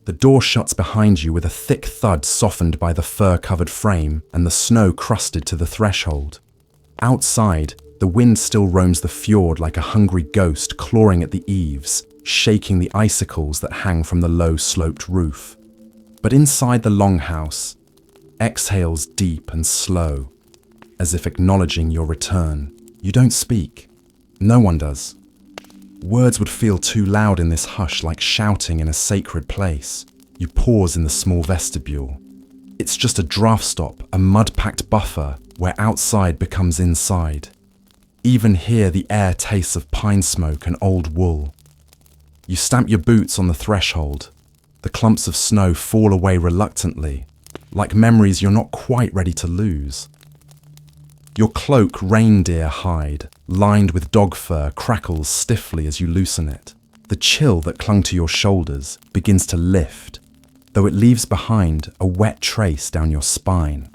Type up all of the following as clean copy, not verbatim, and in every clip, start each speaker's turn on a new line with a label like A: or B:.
A: The door shuts behind you with a thick thud softened by the fur-covered frame and the snow crusted to the threshold. Outside, the wind still roams the fjord like a hungry ghost clawing at the eaves, shaking the icicles that hang from the low-sloped roof. But inside the longhouse, exhales deep and slow, as if acknowledging your return. You don't speak. No one does. Words would feel too loud in this hush, like shouting in a sacred place. You pause in the small vestibule. It's just a draft stop, a mud-packed buffer where outside becomes inside. Even here, the air tastes of pine smoke and old wool. You stamp your boots on the threshold. The clumps of snow fall away reluctantly, like memories you're not quite ready to lose. Your cloak, reindeer hide, lined with dog fur, crackles stiffly as you loosen it. The chill that clung to your shoulders begins to lift, though it leaves behind a wet trace down your spine.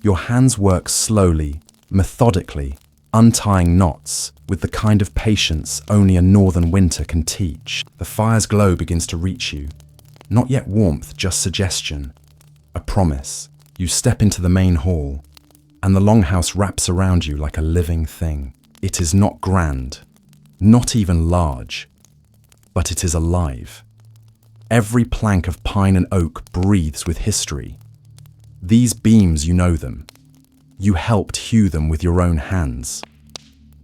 A: Your hands work slowly, methodically, untying knots with the kind of patience only a northern winter can teach. The fire's glow begins to reach you. Not yet warmth, just suggestion. A promise. You step into the main hall, and the longhouse wraps around you like a living thing. It is not grand, not even large, but it is alive. Every plank of pine and oak breathes with history. These beams, you know them. You helped hew them with your own hands.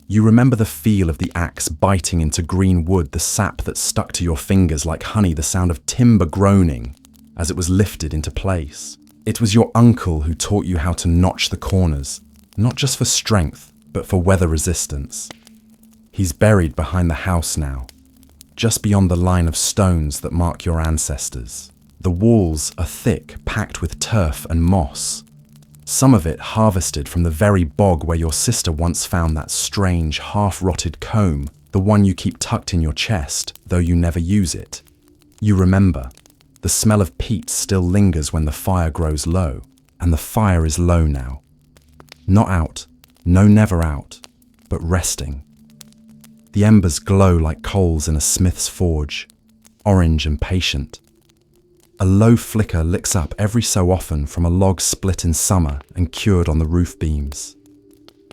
A: You remember the feel of the axe biting into green wood, the sap that stuck to your fingers like honey, the sound of timber groaning as it was lifted into place. It was your uncle who taught you how to notch the corners, not just for strength, but for weather resistance. He's buried behind the house now, just beyond the line of stones that mark your ancestors. The walls are thick, packed with turf and moss, some of it harvested from the very bog where your sister once found that strange, half-rotted comb, the one you keep tucked in your chest, though you never use it. You remember. The smell of peat still lingers when the fire grows low, and the fire is low now. Not out, no never out, but resting. The embers glow like coals in a smith's forge, orange and patient. A low flicker licks up every so often from a log split in summer and cured on the roof beams.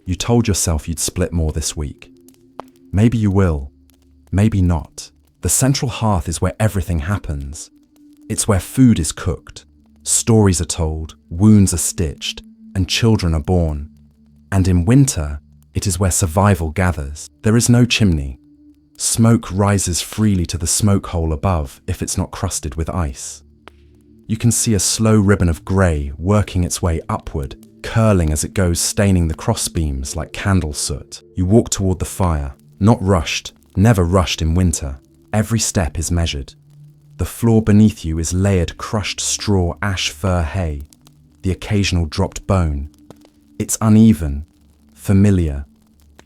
A: You told yourself you'd split more this week. Maybe you will, maybe not. The central hearth is where everything happens. It's where food is cooked, stories are told, wounds are stitched, and children are born. And in winter, it is where survival gathers. There is no chimney. Smoke rises freely to the smoke hole above if it's not crusted with ice. You can see a slow ribbon of grey working its way upward, curling as it goes, staining the crossbeams like candle soot. You walk toward the fire, not rushed, never rushed in winter. Every step is measured. The floor beneath you is layered crushed straw, ash, fir, hay, the occasional dropped bone. It's uneven, familiar.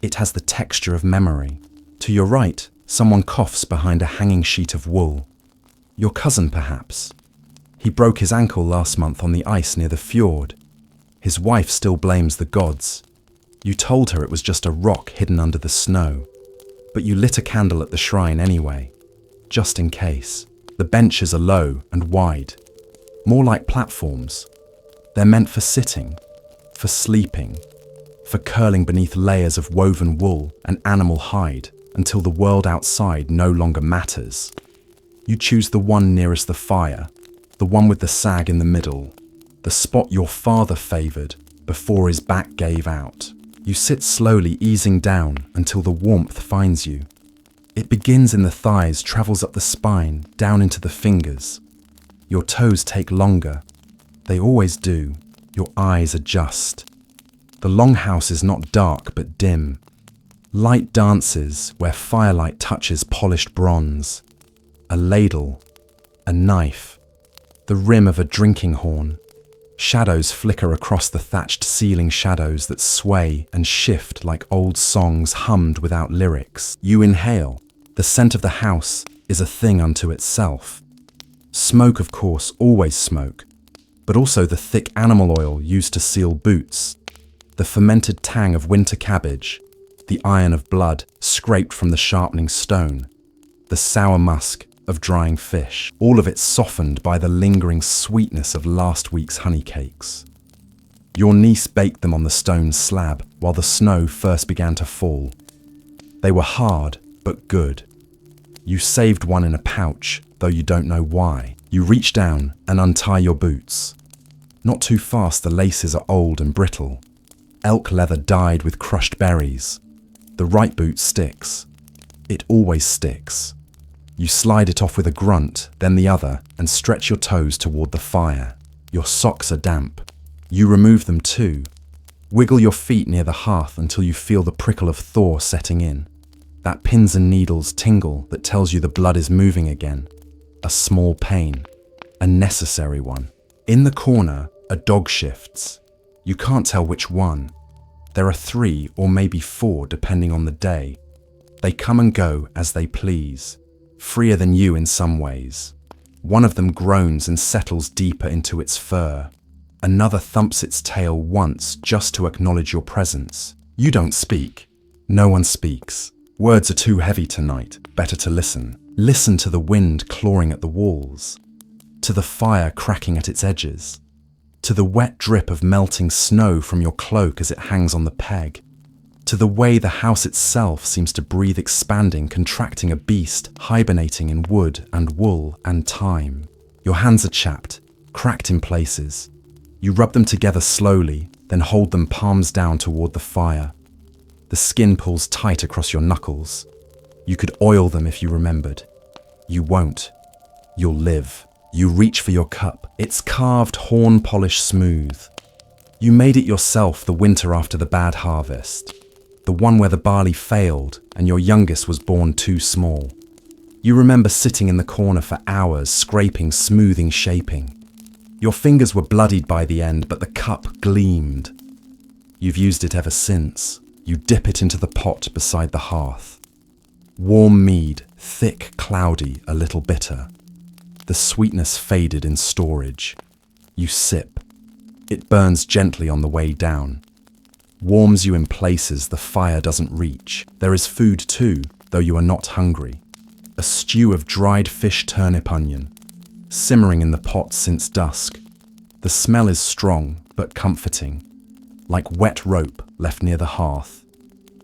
A: It has the texture of memory. To your right, someone coughs behind a hanging sheet of wool. Your cousin, perhaps. He broke his ankle last month on the ice near the fjord. His wife still blames the gods. You told her it was just a rock hidden under the snow, but you lit a candle at the shrine anyway, just in case. The benches are low and wide, more like platforms. They're meant for sitting, for sleeping, for curling beneath layers of woven wool and animal hide until the world outside no longer matters. You choose the one nearest the fire, the one with the sag in the middle, the spot your father favoured before his back gave out. You sit slowly, easing down until the warmth finds you. It begins in the thighs, travels up the spine, down into the fingers. Your toes take longer. They always do. Your eyes adjust. The longhouse is not dark but dim. Light dances where firelight touches polished bronze. A ladle, a knife, the rim of a drinking horn. Shadows flicker across the thatched ceiling, shadows that sway and shift like old songs hummed without lyrics. You inhale. The scent of the house is a thing unto itself. Smoke, of course, always smoke, but also the thick animal oil used to seal boots, the fermented tang of winter cabbage, the iron of blood scraped from the sharpening stone, the sour musk of drying fish, all of it softened by the lingering sweetness of last week's honey cakes. Your niece baked them on the stone slab while the snow first began to fall. They were hard, but good. You saved one in a pouch, though you don't know why. You reach down and untie your boots. Not too fast, the laces are old and brittle. Elk leather dyed with crushed berries. The right boot sticks. It always sticks. You slide it off with a grunt, then the other, and stretch your toes toward the fire. Your socks are damp. You remove them too. Wiggle your feet near the hearth until you feel the prickle of thaw setting in. That pins and needles tingle that tells you the blood is moving again. A small pain. A necessary one. In the corner, a dog shifts. You can't tell which one. There are 3 or maybe 4 depending on the day. They come and go as they please, freer than you in some ways. One of them groans and settles deeper into its fur. Another thumps its tail once just to acknowledge your presence. You don't speak. No one speaks. Words are too heavy tonight. Better to listen. Listen to the wind clawing at the walls, to the fire cracking at its edges, to the wet drip of melting snow from your cloak as it hangs on the peg, to the way the house itself seems to breathe, expanding, contracting, a beast hibernating in wood and wool and time. Your hands are chapped, cracked in places. You rub them together slowly, then hold them palms down toward the fire. The skin pulls tight across your knuckles. You could oil them if you remembered. You won't. You'll live. You reach for your cup. It's carved horn polish smooth. You made it yourself the winter after the bad harvest. The one where the barley failed and your youngest was born too small. You remember sitting in the corner for hours, scraping, smoothing, shaping. Your fingers were bloodied by the end, but the cup gleamed. You've used it ever since. You dip it into the pot beside the hearth. Warm mead, thick, cloudy, a little bitter. The sweetness faded in storage. You sip. It burns gently on the way down. Warms you in places the fire doesn't reach. There is food too, though you are not hungry. A stew of dried fish, turnip, onion, simmering in the pot since dusk. The smell is strong, but comforting, like wet rope left near the hearth.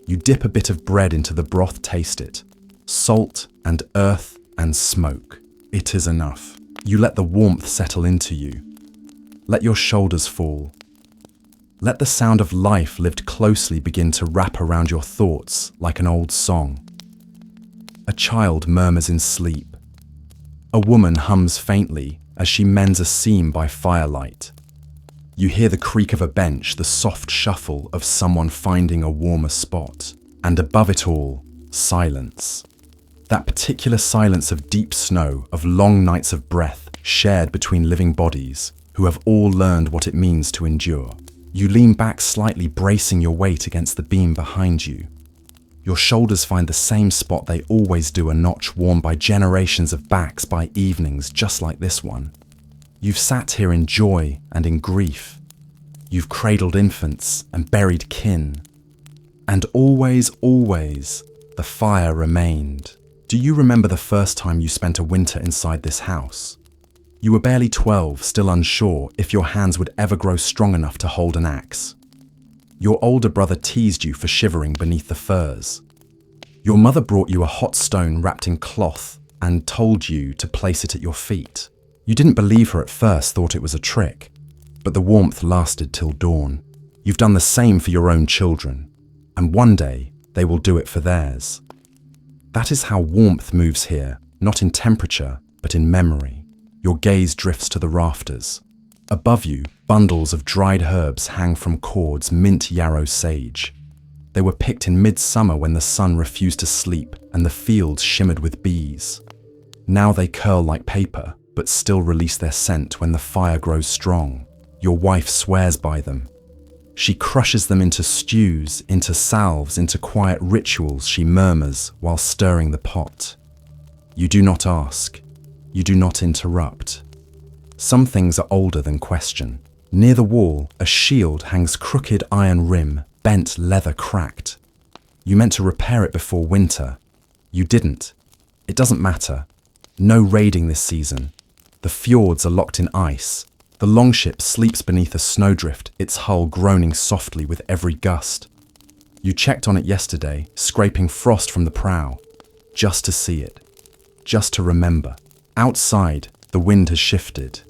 A: You dip a bit of bread into the broth, taste it. Salt and earth and smoke. It is enough. You let the warmth settle into you. Let your shoulders fall. Let the sound of life lived closely begin to wrap around your thoughts like an old song. A child murmurs in sleep. A woman hums faintly as she mends a seam by firelight. You hear the creak of a bench, the soft shuffle of someone finding a warmer spot. And above it all, silence. That particular silence of deep snow, of long nights of breath shared between living bodies who have all learned what it means to endure. You lean back slightly, bracing your weight against the beam behind you. Your shoulders find the same spot they always do, a notch worn by generations of backs, by evenings just like this one. You've sat here in joy and in grief. You've cradled infants and buried kin. And always, always, the fire remained. Do you remember the first time you spent a winter inside this house? You were barely 12, still unsure if your hands would ever grow strong enough to hold an axe. Your older brother teased you for shivering beneath the furs. Your mother brought you a hot stone wrapped in cloth and told you to place it at your feet. You didn't believe her at first, thought it was a trick, but the warmth lasted till dawn. You've done the same for your own children, and one day they will do it for theirs. That is how warmth moves here, not in temperature, but in memory. Your gaze drifts to the rafters. Above you, bundles of dried herbs hang from cords, mint, yarrow, sage. They were picked in midsummer when the sun refused to sleep and the fields shimmered with bees. Now they curl like paper, but still release their scent when the fire grows strong. Your wife swears by them. She crushes them into stews, into salves, into quiet rituals, she murmurs while stirring the pot. You do not ask. You do not interrupt. Some things are older than question. Near the wall, a shield hangs, crooked iron rim, bent leather cracked. You meant to repair it before winter. You didn't. It doesn't matter. No raiding this season. The fjords are locked in ice. The longship sleeps beneath a snowdrift, its hull groaning softly with every gust. You checked on it yesterday, scraping frost from the prow, just to see it, just to remember. Outside, the wind has shifted.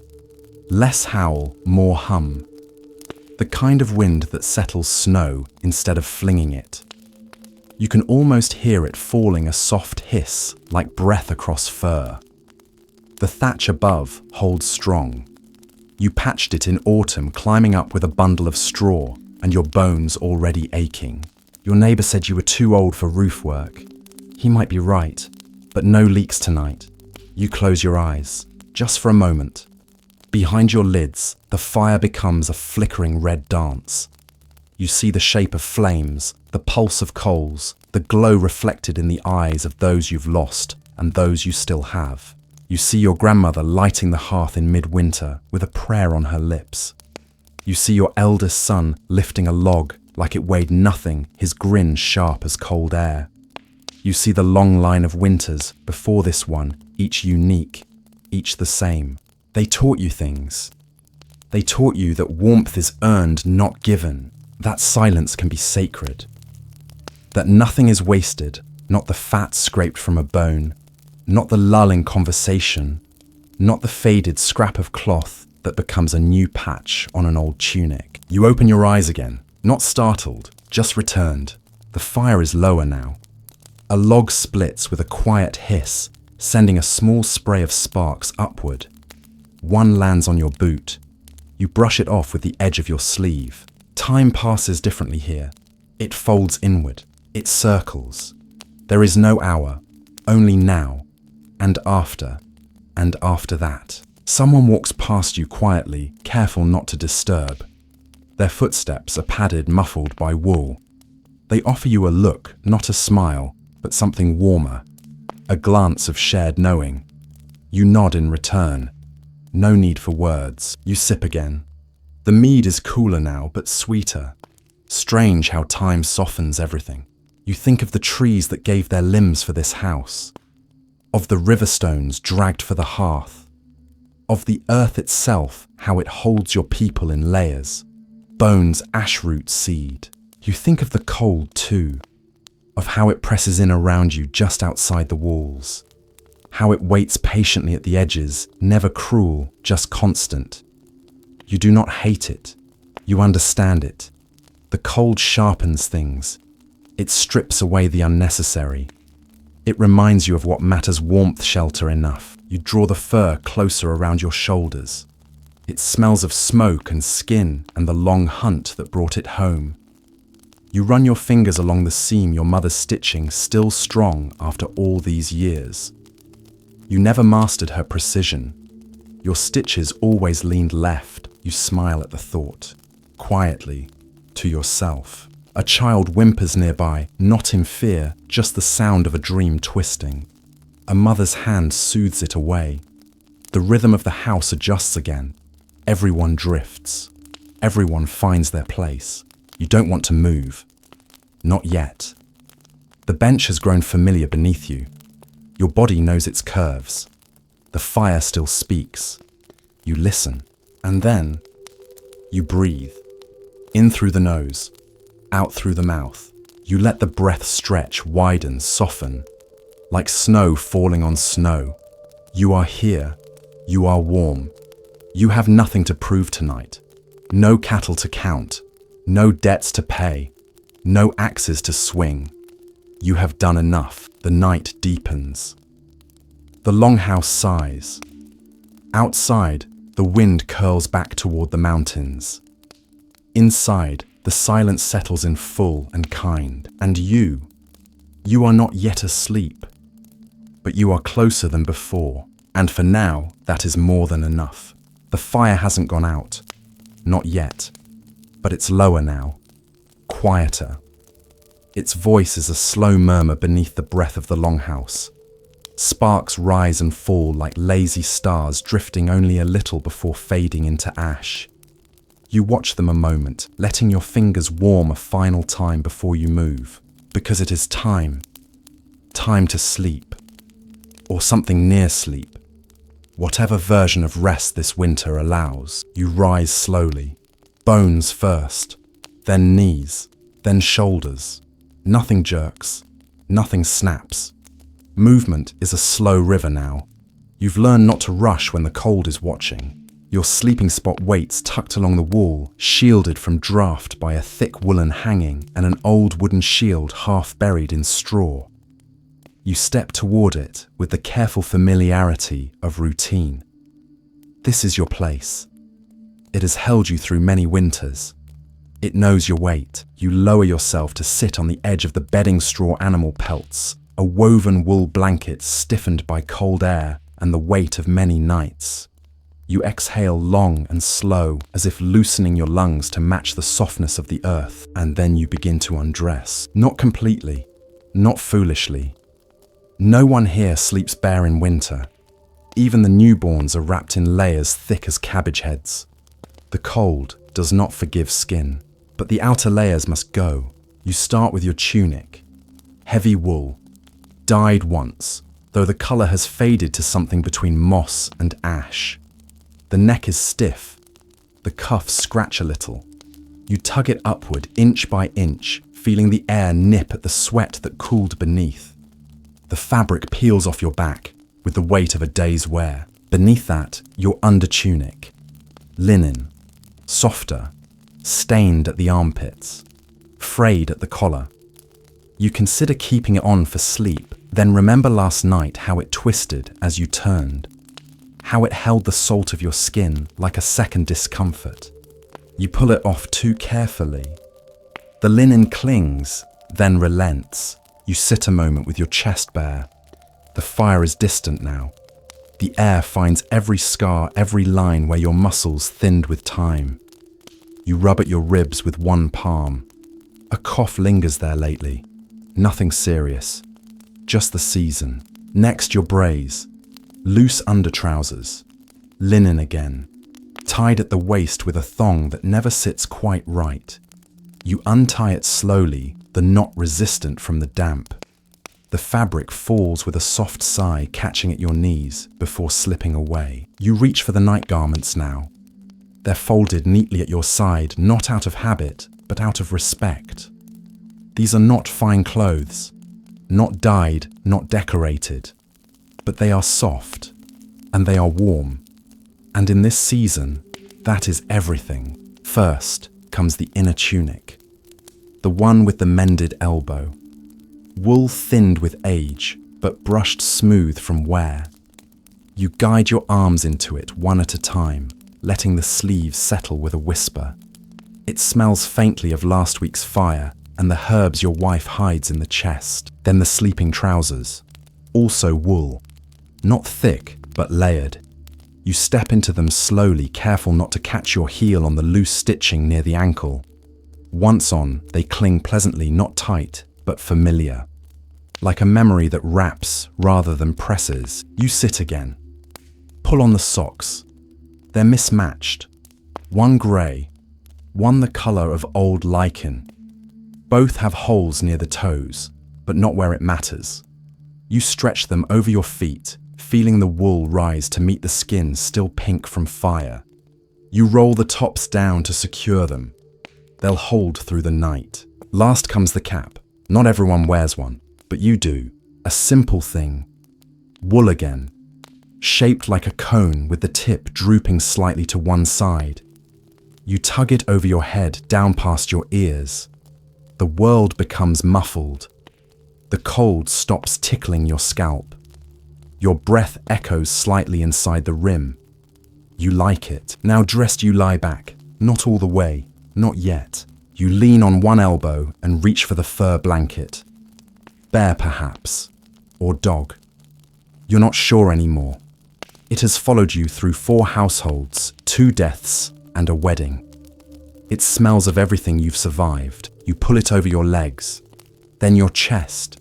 A: Less howl, more hum. The kind of wind that settles snow instead of flinging it. You can almost hear it falling, a soft hiss, like breath across fur. The thatch above holds strong. You patched it in autumn, climbing up with a bundle of straw, and your bones already aching. Your neighbor said you were too old for roof work. He might be right, but no leaks tonight. You close your eyes, just for a moment. Behind your lids, the fire becomes a flickering red dance. You see the shape of flames, the pulse of coals, the glow reflected in the eyes of those you've lost and those you still have. You see your grandmother lighting the hearth in midwinter with a prayer on her lips. You see your eldest son lifting a log like it weighed nothing, his grin sharp as cold air. You see the long line of winters before this one, each unique, each the same. They taught you things. They taught you that warmth is earned, not given, that silence can be sacred, that nothing is wasted, not the fat scraped from a bone, not the lull in conversation, not the faded scrap of cloth that becomes a new patch on an old tunic. You open your eyes again, not startled, just returned. The fire is lower now. A log splits with a quiet hiss, sending a small spray of sparks upward. One lands on your boot. You brush it off with the edge of your sleeve. Time passes differently here. It folds inward. It circles. There is no hour, only now, and after that. Someone walks past you quietly, careful not to disturb. Their footsteps are padded, muffled by wool. They offer you a look, not a smile, but something warmer. A glance of shared knowing. You nod in return. No need for words. You sip again. The mead is cooler now, but sweeter. Strange how time softens everything. You think of the trees that gave their limbs for this house. Of the river stones dragged for the hearth. Of the earth itself, how it holds your people in layers. Bones, ash root, seed. You think of the cold too. Of how it presses in around you just outside the walls. How it waits patiently at the edges, never cruel, just constant. You do not hate it. You understand it. The cold sharpens things. It strips away the unnecessary. It reminds you of what matters: warmth, shelter, enough. You draw the fur closer around your shoulders. It smells of smoke and skin and the long hunt that brought it home. You run your fingers along the seam your mother's stitching, still strong after all these years. You never mastered her precision. Your stitches always leaned left. You smile at the thought, quietly, to yourself. A child whimpers nearby, not in fear, just the sound of a dream twisting. A mother's hand soothes it away. The rhythm of the house adjusts again. Everyone drifts. Everyone finds their place. You don't want to move. Not yet. The bench has grown familiar beneath you. Your body knows its curves. The fire still speaks. You listen. And then, you breathe. In through the nose, out through the mouth. You let the breath stretch, widen, soften, like snow falling on snow. You are here. You are warm. You have nothing to prove tonight. No cattle to count. No debts to pay. No axes to swing. You have done enough. The night deepens. The longhouse sighs. Outside, the wind curls back toward the mountains. Inside, the silence settles in full and kind. And you are not yet asleep, but you are closer than before. And for now, that is more than enough. The fire hasn't gone out. Not yet. But it's lower now. Quieter. Its voice is a slow murmur beneath the breath of the longhouse. Sparks rise and fall like lazy stars, drifting only a little before fading into ash. You watch them a moment, letting your fingers warm a final time before you move. Because it is time. Time to sleep. or something near sleep. Whatever version of rest this winter allows, you rise slowly. Bones first, then knees, then shoulders. Nothing jerks, nothing snaps. Movement is a slow river now. You've learned not to rush when the cold is watching. Your sleeping spot waits tucked along the wall, shielded from draft by a thick woolen hanging and an old wooden shield half buried in straw. You step toward it with the careful familiarity of routine. This is your place. It has held you through many winters. It knows your weight. You lower yourself to sit on the edge of the bedding straw animal pelts, a woven wool blanket stiffened by cold air and the weight of many nights. You exhale long and slow, as if loosening your lungs to match the softness of the earth, and then you begin to undress. Not completely, not foolishly. No one here sleeps bare in winter. Even the newborns are wrapped in layers thick as cabbage heads. The cold does not forgive skin, but the outer layers must go. You start with your tunic. Heavy wool, dyed once, though the color has faded to something between moss and ash. The neck is stiff. The cuffs scratch a little. You tug it upward inch by inch, feeling the air nip at the sweat that cooled beneath. The fabric peels off your back with the weight of a day's wear. Beneath that, your undertunic. Linen. Softer. Stained at the armpits. Frayed at the collar. You consider keeping it on for sleep, then remember last night how it twisted as you turned. How it held the salt of your skin like a second discomfort. You pull it off too carefully. The linen clings, then relents. You sit a moment with your chest bare. The fire is distant now. The air finds every scar, every line where your muscles thinned with time. You rub at your ribs with one palm. A cough lingers there lately. Nothing serious. Just the season. Next your braise. Loose undertrousers. Linen again. Tied at the waist with a thong that never sits quite right. You untie it slowly, the knot resistant from the damp. The fabric falls with a soft sigh catching at your knees before slipping away. You reach for the night garments now. They're folded neatly at your side, not out of habit, but out of respect. These are not fine clothes. Not dyed, not decorated. But they are soft, and they are warm. And in this season, that is everything. First comes the inner tunic, the one with the mended elbow. Wool thinned with age, but brushed smooth from wear. You guide your arms into it one at a time, letting the sleeves settle with a whisper. It smells faintly of last week's fire and the herbs your wife hides in the chest. Then the sleeping trousers, also wool. Not thick, but layered. You step into them slowly, careful not to catch your heel on the loose stitching near the ankle. Once on, they cling pleasantly, not tight, but familiar. Like a memory that wraps rather than presses. You sit again. Pull on the socks. They're mismatched. One grey, one the colour of old lichen. Both have holes near the toes, but not where it matters. You stretch them over your feet, feeling the wool rise to meet the skin still pink from fire. You roll the tops down to secure them. They'll hold through the night. Last comes the cap. Not everyone wears one, but you do. A simple thing. Wool again. Shaped like a cone with the tip drooping slightly to one side. You tug it over your head, down past your ears. The world becomes muffled. The cold stops tickling your scalp. Your breath echoes slightly inside the rim. You like it. Now dressed you lie back. Not all the way. Not yet. You lean on one elbow and reach for the fur blanket. Bear perhaps. Or dog. You're not sure anymore. It has followed you through 4 households, 2 deaths, and a wedding. It smells of everything you've survived. You pull it over your legs, then your chest,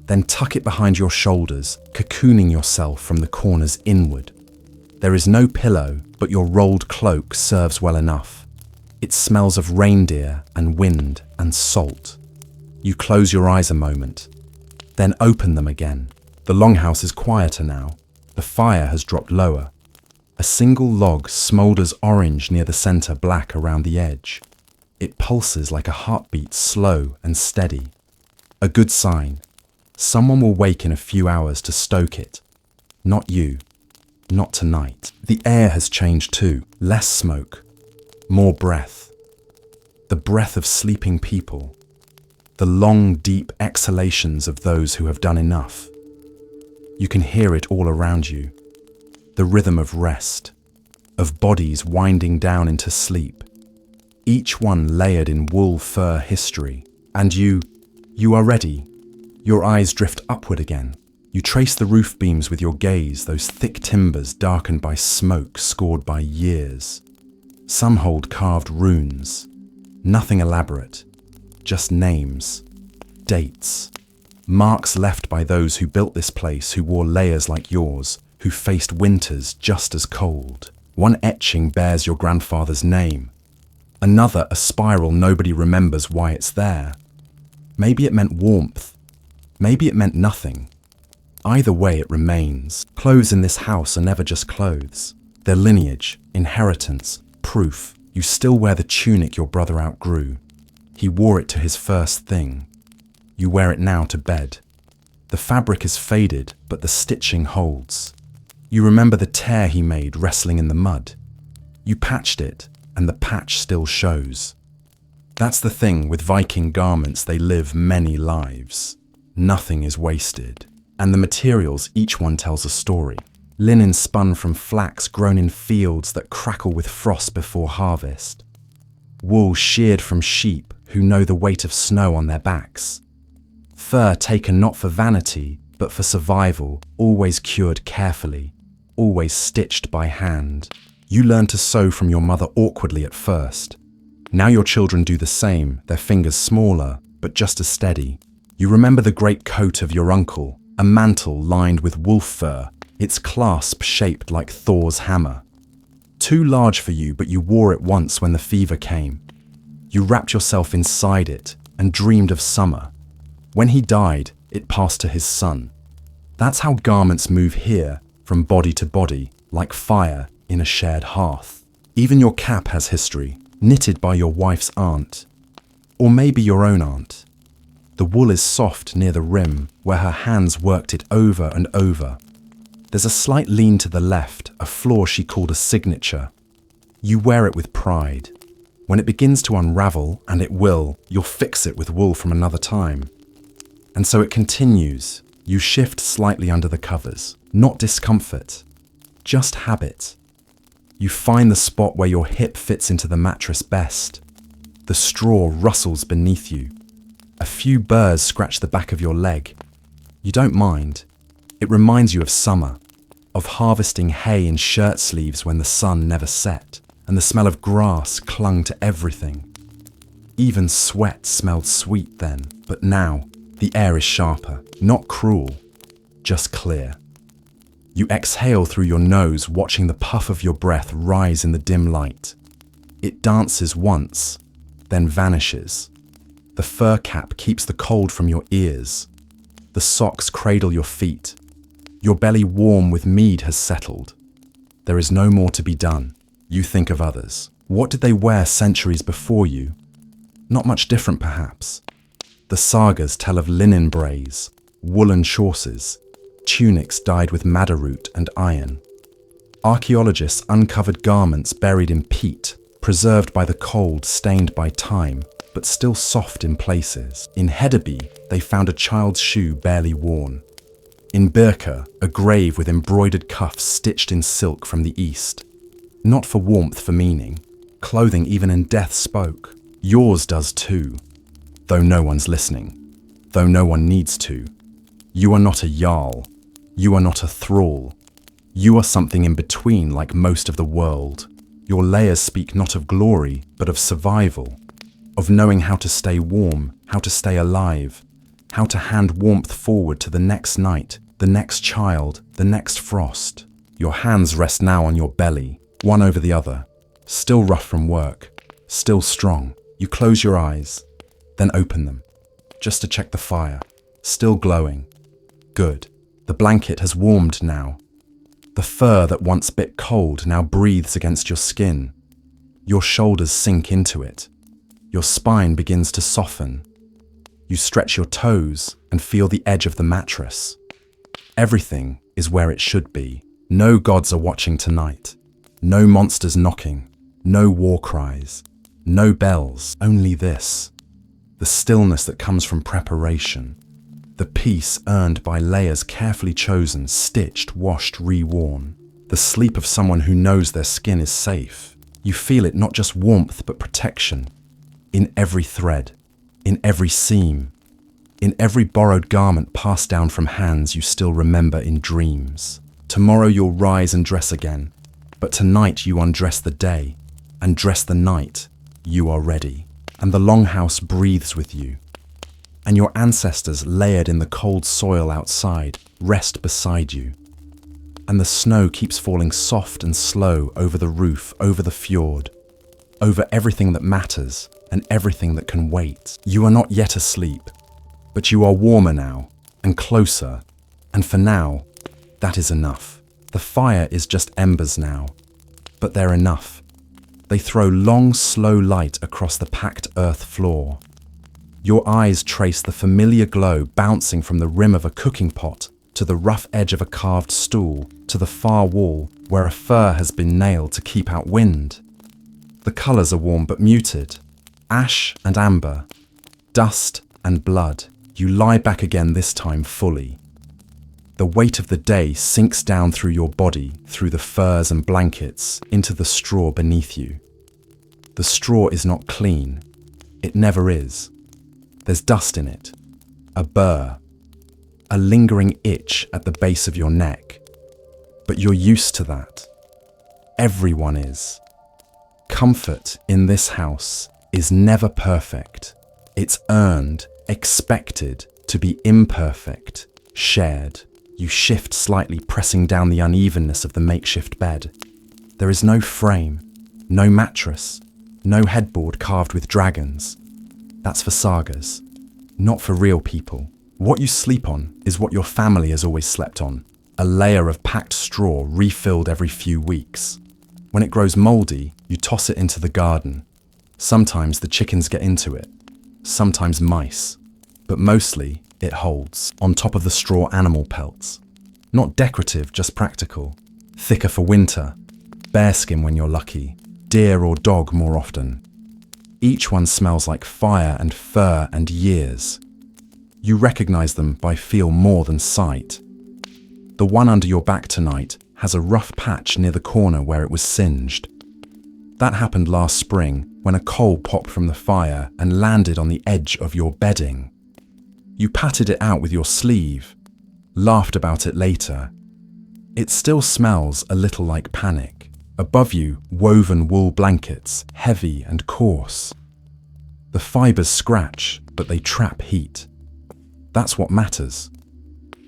A: then tuck it behind your shoulders, cocooning yourself from the corners inward. There is no pillow, but your rolled cloak serves well enough. It smells of reindeer and wind and salt. You close your eyes a moment, then open them again. The longhouse is quieter now. The fire has dropped lower. A single log smoulders orange near the center, black around the edge. It pulses like a heartbeat, slow and steady. A good sign. Someone will wake in a few hours to stoke it. Not you. Not tonight. The air has changed too. Less smoke. More breath. The breath of sleeping people. The long, deep exhalations of those who have done enough. You can hear it all around you. The rhythm of rest, of bodies winding down into sleep, each one layered in wool fur history. And you are ready. Your eyes drift upward again. You trace the roof beams with your gaze, those thick timbers darkened by smoke scored by years. Some hold carved runes. Nothing elaborate, just names, dates, marks left by those who built this place, who wore layers like yours, who faced winters just as cold. One etching bears your grandfather's name. Another a spiral nobody remembers why it's there. Maybe it meant warmth. Maybe it meant nothing. Either way it remains. Clothes in this house are never just clothes. They're lineage, inheritance, proof. You still wear the tunic your brother outgrew. He wore it to his first thing. You wear it now to bed. The fabric is faded, but the stitching holds. You remember the tear he made wrestling in the mud. You patched it, and the patch still shows. That's the thing with Viking garments, they live many lives. Nothing is wasted. And the materials, each one tells a story. Linen spun from flax grown in fields that crackle with frost before harvest. Wool sheared from sheep who know the weight of snow on their backs. Fur taken not for vanity, but for survival, always cured carefully, always stitched by hand. You learn to sew from your mother awkwardly at first. Now your children do the same, their fingers smaller, but just as steady. You remember the great coat of your uncle, a mantle lined with wolf fur, its clasp shaped like Thor's hammer. Too large for you, but you wore it once when the fever came. You wrapped yourself inside it and dreamed of summer. When he died, it passed to his son. That's how garments move here, from body to body, like fire in a shared hearth. Even your cap has history, knitted by your wife's aunt. Or maybe your own aunt. The wool is soft near the rim, where her hands worked it over and over. There's a slight lean to the left, a flaw she called a signature. You wear it with pride. When it begins to unravel, and it will, you'll fix it with wool from another time. And so it continues. You shift slightly under the covers. Not discomfort, just habit. You find the spot where your hip fits into the mattress best. The straw rustles beneath you. A few burrs scratch the back of your leg. You don't mind. It reminds you of summer, of harvesting hay in shirt sleeves when the sun never set, and the smell of grass clung to everything. Even sweat smelled sweet then, but now the air is sharper, not cruel, just clear. You exhale through your nose, watching the puff of your breath rise in the dim light. It dances once, then vanishes. The fur cap keeps the cold from your ears. The socks cradle your feet. Your belly warm with mead has settled. There is no more to be done. You think of others. What did they wear centuries before you? Not much different, perhaps. The sagas tell of linen brays, woolen chausses, tunics dyed with madder root and iron. Archaeologists uncovered garments buried in peat, preserved by the cold, stained by time, but still soft in places. In Hedeby, they found a child's shoe barely worn. In Birka, a grave with embroidered cuffs stitched in silk from the east. Not for warmth, for meaning. Clothing even in death spoke. Yours does too. Though no one's listening. Though no one needs to. You are not a jarl. You are not a thrall. You are something in between, like most of the world. Your layers speak not of glory, but of survival. Of knowing how to stay warm, how to stay alive, how to hand warmth forward to the next night, the next child, the next frost. Your hands rest now on your belly, one over the other, still rough from work, still strong. You close your eyes, then open them, just to check the fire, still glowing. Good. The blanket has warmed now. The fur that once bit cold now breathes against your skin. Your shoulders sink into it. Your spine begins to soften. You stretch your toes and feel the edge of the mattress. Everything is where it should be. No gods are watching tonight. No monsters knocking. No war cries. No bells. Only this. The stillness that comes from preparation. The peace earned by layers carefully chosen, stitched, washed, reworn. The sleep of someone who knows their skin is safe. You feel it, not just warmth but protection. In every thread. In every seam. In every borrowed garment passed down from hands you still remember in dreams. Tomorrow you'll rise and dress again. But tonight you undress the day. And dress the night. You are ready. And the longhouse breathes with you. And your ancestors, layered in the cold soil outside, rest beside you. And the snow keeps falling soft and slow over the roof, over the fjord, over everything that matters and everything that can wait. You are not yet asleep, but you are warmer now and closer, and for now, that is enough. The fire is just embers now, but they're enough. They throw long, slow light across the packed earth floor. Your eyes trace the familiar glow bouncing from the rim of a cooking pot to the rough edge of a carved stool to the far wall where a fur has been nailed to keep out wind. The colours are warm but muted. Ash and amber, dust and blood. You lie back again, this time fully. The weight of the day sinks down through your body, through the furs and blankets, into the straw beneath you. The straw is not clean. It never is. There's dust in it, a burr, a lingering itch at the base of your neck. But you're used to that. Everyone is. Comfort in this house is never perfect. It's earned, expected to be imperfect, shared. You shift slightly, pressing down the unevenness of the makeshift bed. There is no frame, no mattress, no headboard carved with dragons. That's for sagas, not for real people. What you sleep on is what your family has always slept on, a layer of packed straw refilled every few weeks. When it grows mouldy, you toss it into the garden. Sometimes the chickens get into it, sometimes mice, but mostly it holds, on top of the straw, animal pelts. Not decorative, just practical. Thicker for winter, bearskin when you're lucky, deer or dog more often. Each one smells like fire and fur and years. You recognize them by feel more than sight. The one under your back tonight has a rough patch near the corner where it was singed. That happened last spring when a coal popped from the fire and landed on the edge of your bedding. You patted it out with your sleeve, laughed about it later. It still smells a little like panic. Above you, woven wool blankets, heavy and coarse. The fibers scratch, but they trap heat. That's what matters.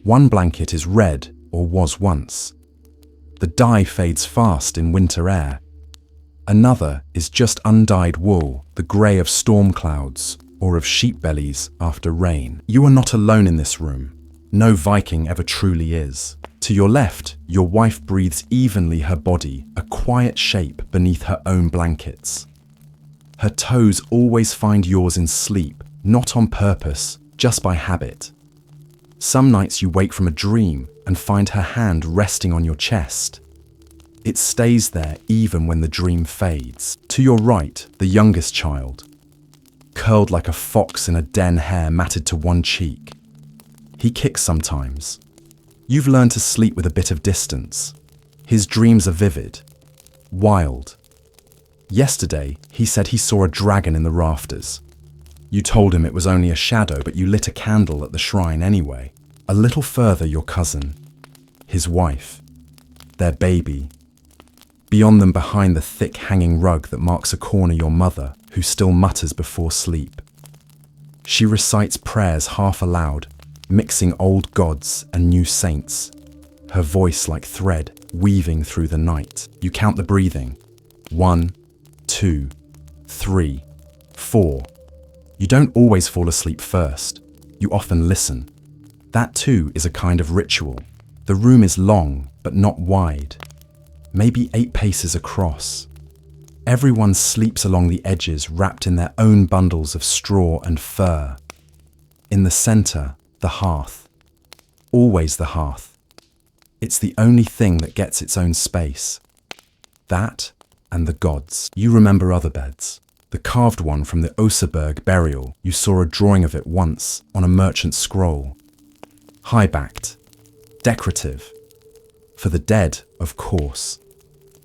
A: One blanket is red, or was once. The dye fades fast in winter air. Another is just undyed wool, the grey of storm clouds, or of sheep bellies after rain. You are not alone in this room. No Viking ever truly is. To your left, your wife breathes evenly her body, a quiet shape beneath her own blankets. Her toes always find yours in sleep, not on purpose, just by habit. Some nights you wake from a dream and find her hand resting on your chest. It stays there even when the dream fades. To your right, the youngest child, curled like a fox in a den, hair matted to one cheek. He kicks sometimes. You've learned to sleep with a bit of distance. His dreams are vivid, wild. Yesterday, he said he saw a dragon in the rafters. You told him it was only a shadow, but you lit a candle at the shrine anyway. A little further, your cousin, his wife, their baby. Beyond them, behind the thick hanging rug that marks a corner, your mother, who still mutters before sleep. She recites prayers half aloud, mixing old gods and new saints, her voice like thread weaving through the night. You count the breathing. 1, 2, 3, 4. You don't always fall asleep first. You often listen. That too is a kind of ritual. The room is long, but not wide. Maybe 8 paces across. Everyone sleeps along the edges, wrapped in their own bundles of straw and fur. In the center, the hearth. Always the hearth. It's the only thing that gets its own space. That and the gods. You remember other beds. The carved one from the Oseberg burial. You saw a drawing of it once on a merchant's scroll. High-backed. Decorative. For the dead, of course.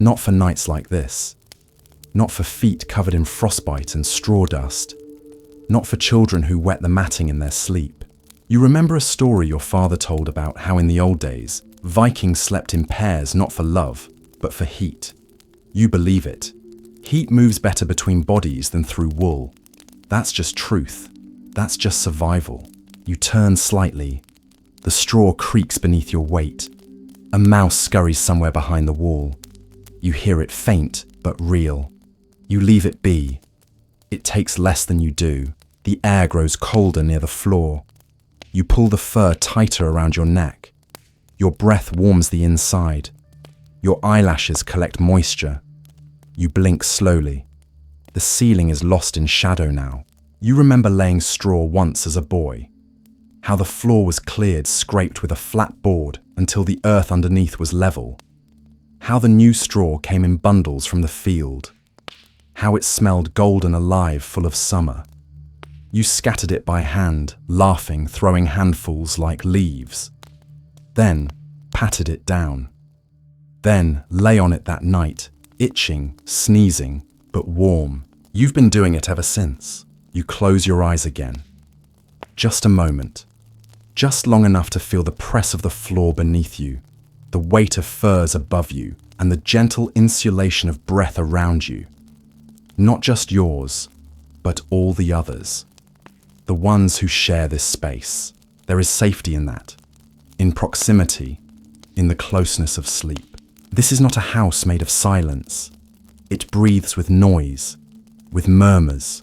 A: Not for nights like this. Not for feet covered in frostbite and straw dust. Not for children who wet the matting in their sleep. You remember a story your father told about how in the old days, Vikings slept in pairs not for love, but for heat. You believe it. Heat moves better between bodies than through wool. That's just truth. That's just survival. You turn slightly. The straw creaks beneath your weight. A mouse scurries somewhere behind the wall. You hear it faint, but real. You leave it be. It takes less than you do. The air grows colder near the floor. You pull the fur tighter around your neck. Your breath warms the inside. Your eyelashes collect moisture. You blink slowly. The ceiling is lost in shadow now. You remember laying straw once as a boy. How the floor was cleared, scraped with a flat board until the earth underneath was level. How the new straw came in bundles from the field. How it smelled golden alive, full of summer. You scattered it by hand, laughing, throwing handfuls like leaves. Then patted it down. Then lay on it that night, itching, sneezing, but warm. You've been doing it ever since. You close your eyes again. Just a moment. Just long enough to feel the press of the floor beneath you, the weight of furs above you, and the gentle insulation of breath around you. Not just yours, but all the others. The ones who share this space. There is safety in that. In proximity, in the closeness of sleep. This is not a house made of silence. It breathes with noise, with murmurs,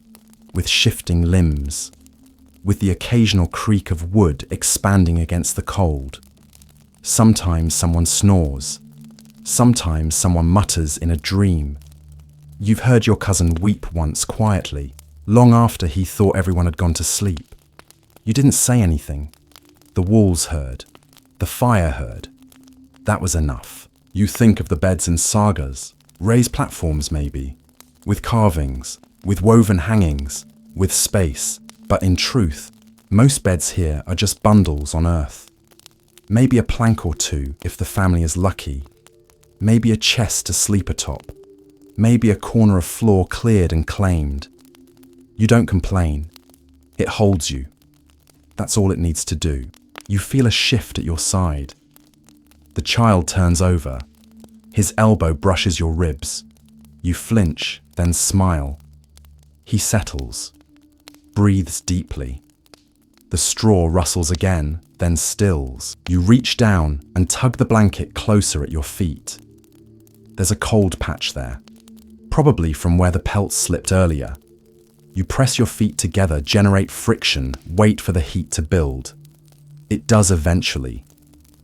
A: with shifting limbs, with the occasional creak of wood expanding against the cold. Sometimes someone snores. Sometimes someone mutters in a dream. You've heard your cousin weep once quietly, long after he thought everyone had gone to sleep. You didn't say anything. The walls heard. The fire heard. That was enough. You think of the beds in sagas, raised platforms maybe, with carvings, with woven hangings, with space, but in truth, most beds here are just bundles on earth. Maybe a plank or two if the family is lucky. Maybe a chest to sleep atop. Maybe a corner of floor cleared and claimed. You don't complain. It holds you. That's all it needs to do. You feel a shift at your side. The child turns over. His elbow brushes your ribs. You flinch, then smile. He settles, breathes deeply. The straw rustles again, then stills. You reach down and tug the blanket closer at your feet. There's a cold patch there, probably from where the pelts slipped earlier. You press your feet together, generate friction, wait for the heat to build. It does eventually.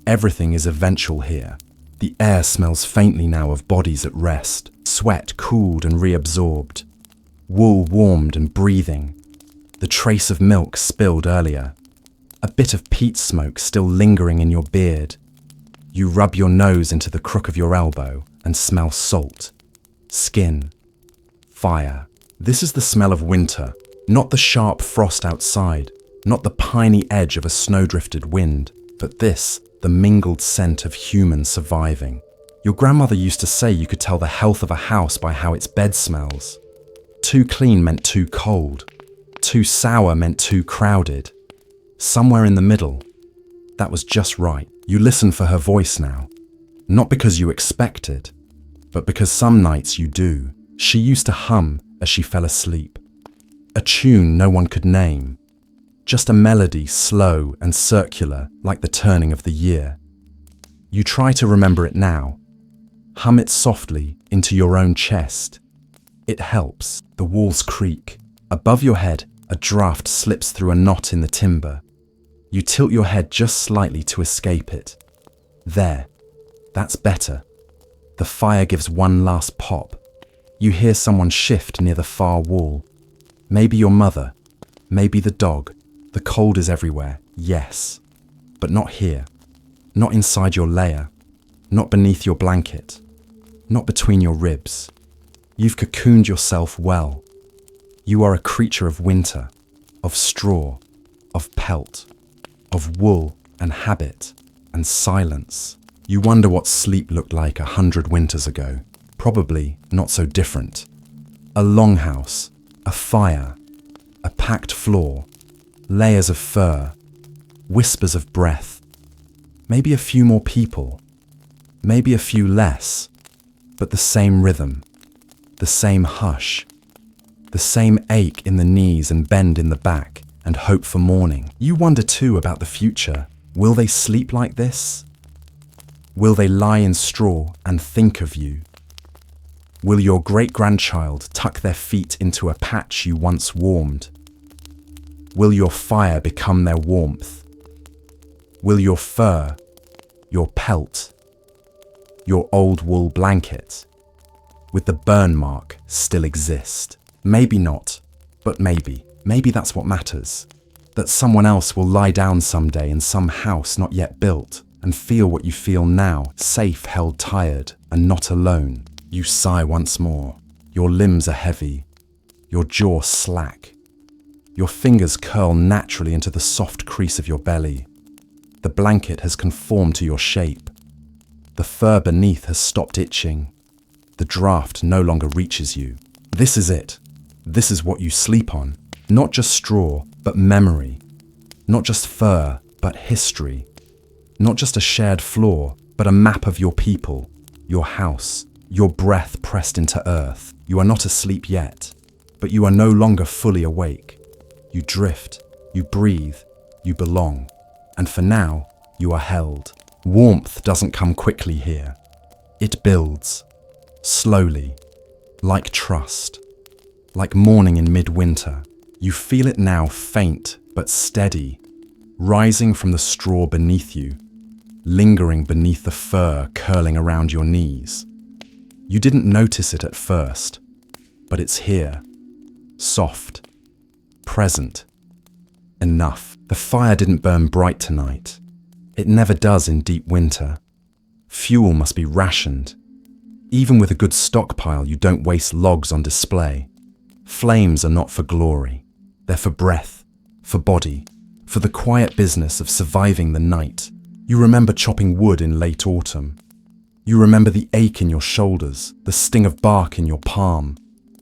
A: Everything is eventual here. The air smells faintly now of bodies at rest, sweat cooled and reabsorbed, wool warmed and breathing, the trace of milk spilled earlier, a bit of peat smoke still lingering in your beard. You rub your nose into the crook of your elbow and smell salt, skin, fire. This is the smell of winter, not the sharp frost outside, not the piney edge of a snow-drifted wind, but this, the mingled scent of humans surviving. Your grandmother used to say you could tell the health of a house by how its bed smells. Too clean meant too cold. Too sour meant too crowded. Somewhere in the middle. That was just right. You listen for her voice now. Not because you expect it, but because some nights you do. She used to hum as she fell asleep. A tune no one could name. Just a melody, slow and circular, like the turning of the year. You try to remember it now. Hum it softly into your own chest. It helps. The walls creak. Above your head, a draft slips through a knot in the timber. You tilt your head just slightly to escape it. There. That's better. The fire gives one last pop. You hear someone shift near the far wall. Maybe your mother. Maybe the dog. The cold is everywhere, yes. But not here. Not inside your layer. Not beneath your blanket. Not between your ribs. You've cocooned yourself well. You are a creature of winter, of straw, of pelt, of wool and habit and silence. You wonder what sleep looked like 100 winters ago. Probably not so different. A longhouse, a fire, a packed floor, layers of fur, whispers of breath. Maybe a few more people, maybe a few less, but the same rhythm, the same hush, the same ache in the knees and bend in the back and hope for morning. You wonder too about the future. Will they sleep like this? Will they lie in straw and think of you? Will your great-grandchild tuck their feet into a patch you once warmed? Will your fire become their warmth? Will your fur, your pelt, your old wool blanket, with the burn mark, still exist? Maybe not, but maybe. Maybe that's what matters. That someone else will lie down someday in some house not yet built and feel what you feel now, safe, held tired, and not alone. You sigh once more. Your limbs are heavy, your jaw slack. Your fingers curl naturally into the soft crease of your belly. The blanket has conformed to your shape. The fur beneath has stopped itching. The draft no longer reaches you. This is it. This is what you sleep on. Not just straw, but memory. Not just fur, but history. Not just a shared floor, but a map of your people, your house, your breath pressed into earth. You are not asleep yet, but you are no longer fully awake. You drift, you breathe, you belong. And for now, you are held. Warmth doesn't come quickly here. It builds, slowly, like trust, like morning in midwinter. You feel it now, faint but steady, rising from the straw beneath you, lingering beneath the fur curling around your knees. You didn't notice it at first, but it's here, soft, present, enough. The fire didn't burn bright tonight. It never does in deep winter. Fuel must be rationed. Even with a good stockpile, you don't waste logs on display. Flames are not for glory. They're for breath, for body, for the quiet business of surviving the night. You remember chopping wood in late autumn. You remember the ache in your shoulders, the sting of bark in your palm,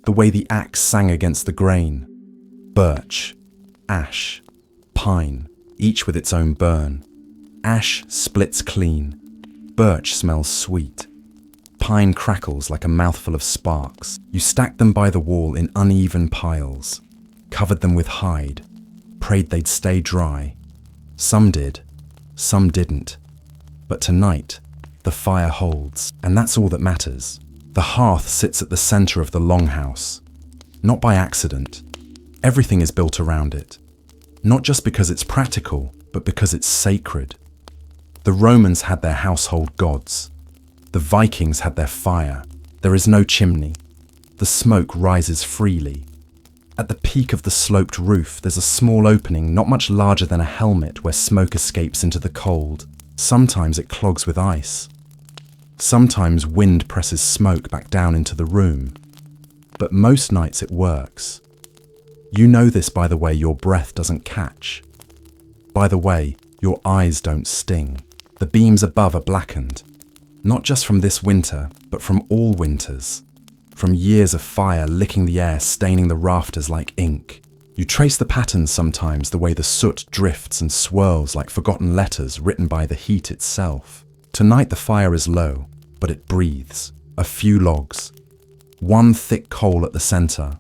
A: the way the axe sang against the grain. Birch, ash, pine, each with its own burn. Ash splits clean. Birch smells sweet. Pine crackles like a mouthful of sparks. You stacked them by the wall in uneven piles, covered them with hide, prayed they'd stay dry. Some did, some didn't. But tonight, the fire holds, and that's all that matters. The hearth sits at the center of the longhouse, not by accident. Everything is built around it, not just because it's practical, but because it's sacred. The Romans had their household gods. The Vikings had their fire. There is no chimney. The smoke rises freely. At the peak of the sloped roof, there's a small opening not much larger than a helmet where smoke escapes into the cold. Sometimes it clogs with ice. Sometimes wind presses smoke back down into the room. But most nights it works. You know this by the way your breath doesn't catch. By the way, your eyes don't sting. The beams above are blackened. Not just from this winter, but from all winters. From years of fire licking the air, staining the rafters like ink. You trace the patterns sometimes, the way the soot drifts and swirls like forgotten letters written by the heat itself. Tonight the fire is low, but it breathes. A few logs. One thick coal at the center.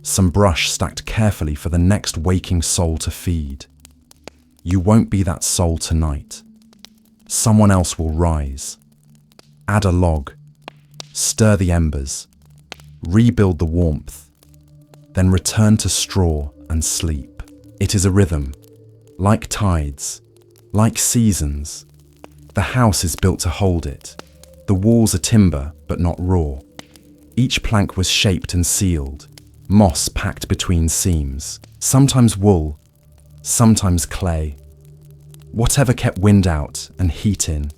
A: Some brush stacked carefully for the next waking soul to feed. You won't be that soul tonight. Someone else will rise. Add a log. Stir the embers. Rebuild the warmth. Then return to straw and sleep. It is a rhythm. Like tides. Like seasons. The house is built to hold it. The walls are timber, but not raw. Each plank was shaped and sealed, moss packed between seams, sometimes wool, sometimes clay. Whatever kept wind out and heat in.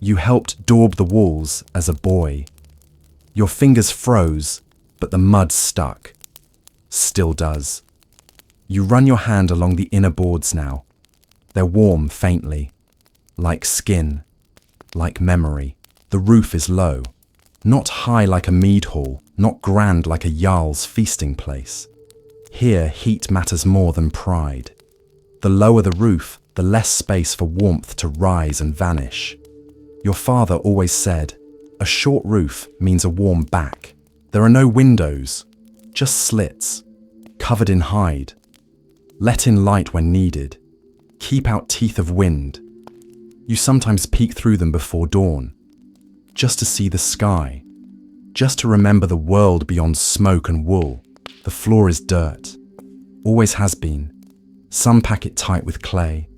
A: You helped daub the walls as a boy. Your fingers froze, but the mud stuck. Still does. You run your hand along the inner boards now. They're warm faintly, like skin, like memory. The roof is low, not high like a mead hall, not grand like a jarl's feasting place. Here, heat matters more than pride. The lower the roof, the less space for warmth to rise and vanish. Your father always said, a short roof means a warm back. There are no windows, just slits, covered in hide. Let in light when needed. Keep out teeth of wind. You sometimes peek through them before dawn, just to see the sky, just to remember the world beyond smoke and wool. The floor is dirt, always has been. Some pack it tight with clay,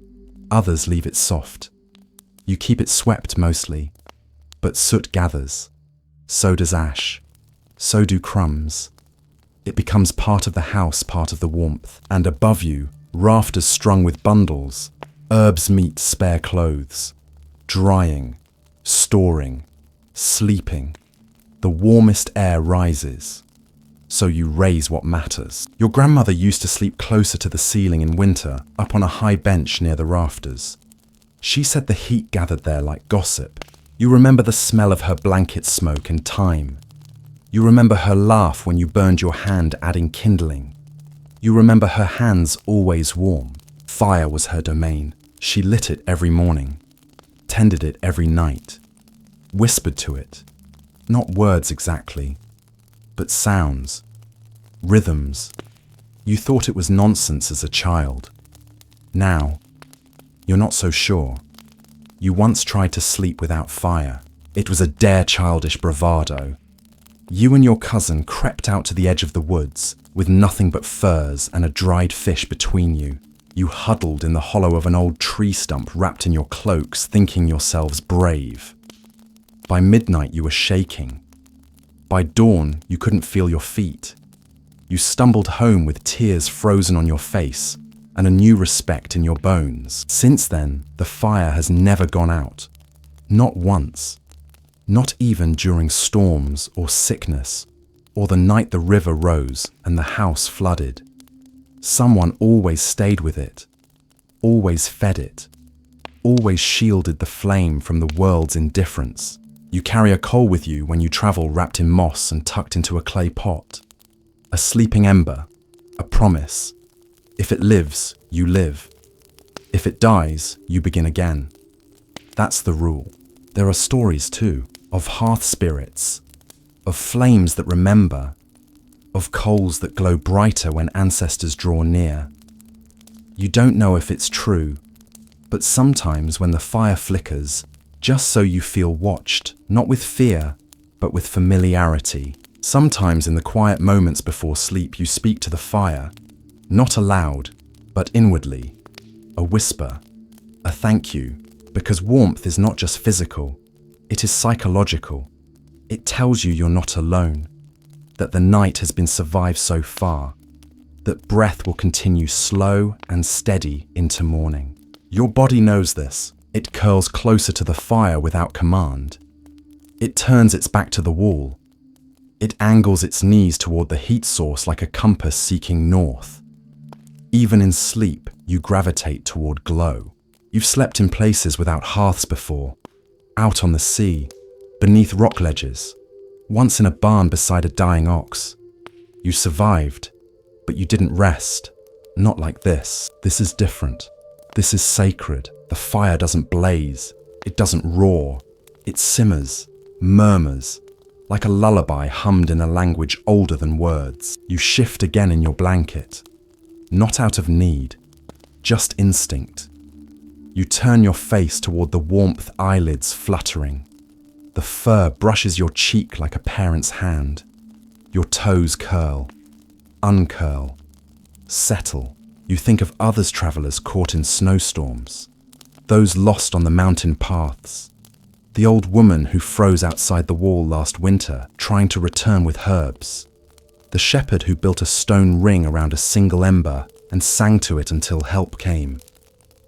A: others leave it soft. You keep it swept mostly, but soot gathers. So does ash, so do crumbs. It becomes part of the house, part of the warmth. And above you, rafters strung with bundles, herbs meet spare clothes, drying, storing, sleeping. The warmest air rises, so you raise what matters. Your grandmother used to sleep closer to the ceiling in winter, up on a high bench near the rafters. She said the heat gathered there like gossip. You remember the smell of her blanket smoke and thyme. You remember her laugh when you burned your hand adding kindling. You remember her hands always warm. Fire was her domain. She lit it every morning, tended it every night, whispered to it. Not words exactly, but sounds, rhythms. You thought it was nonsense as a child. Now, you're not so sure. You once tried to sleep without fire. It was a dare childish bravado. You and your cousin crept out to the edge of the woods with nothing but furs and a dried fish between you. You huddled in the hollow of an old tree stump wrapped in your cloaks, thinking yourselves brave. By midnight you were shaking. By dawn you couldn't feel your feet. You stumbled home with tears frozen on your face and a new respect in your bones. Since then, the fire has never gone out. Not once. Not even during storms or sickness, or the night the river rose and the house flooded. Someone always stayed with it, always fed it, always shielded the flame from the world's indifference. You carry a coal with you when you travel, wrapped in moss and tucked into a clay pot. A sleeping ember, a promise. If it lives, you live. If it dies, you begin again. That's the rule. There are stories too, of hearth spirits, of flames that remember, of coals that glow brighter when ancestors draw near. You don't know if it's true, but sometimes when the fire flickers, just so you feel watched, not with fear, but with familiarity. Sometimes in the quiet moments before sleep, you speak to the fire, not aloud, but inwardly. A whisper, a thank you, because warmth is not just physical, it is psychological. It tells you you're not alone, that the night has been survived so far, that breath will continue slow and steady into morning. Your body knows this. It curls closer to the fire without command. It turns its back to the wall. It angles its knees toward the heat source like a compass seeking north. Even in sleep, you gravitate toward glow. You've slept in places without hearths before, out on the sea, beneath rock ledges, once in a barn beside a dying ox. You survived, but you didn't rest. Not like this. This is different. This is sacred. The fire doesn't blaze. It doesn't roar. It simmers, murmurs, like a lullaby hummed in a language older than words. You shift again in your blanket, not out of need, just instinct. You turn your face toward the warmth, eyelids fluttering. The fur brushes your cheek like a parent's hand. Your toes curl, uncurl, settle. You think of others travelers caught in snowstorms. those lost on the mountain paths. The old woman who froze outside the wall last winter, trying to return with herbs. The shepherd who built a stone ring around a single ember and sang to it until help came.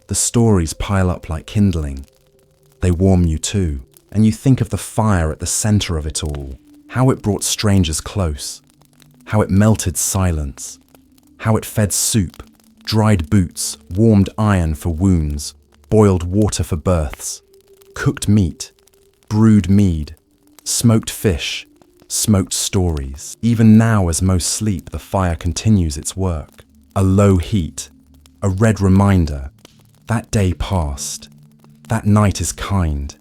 A: The stories pile up like kindling. They warm you too, and you think of the fire at the center of it all, how it brought strangers close, how it melted silence, how it fed soup, dried boots, warmed iron for wounds, boiled water for births, cooked meat, brewed mead, smoked fish, smoked stories. Even now, as most sleep, the fire continues its work. A low heat, a red reminder. That day passed. That night is kind.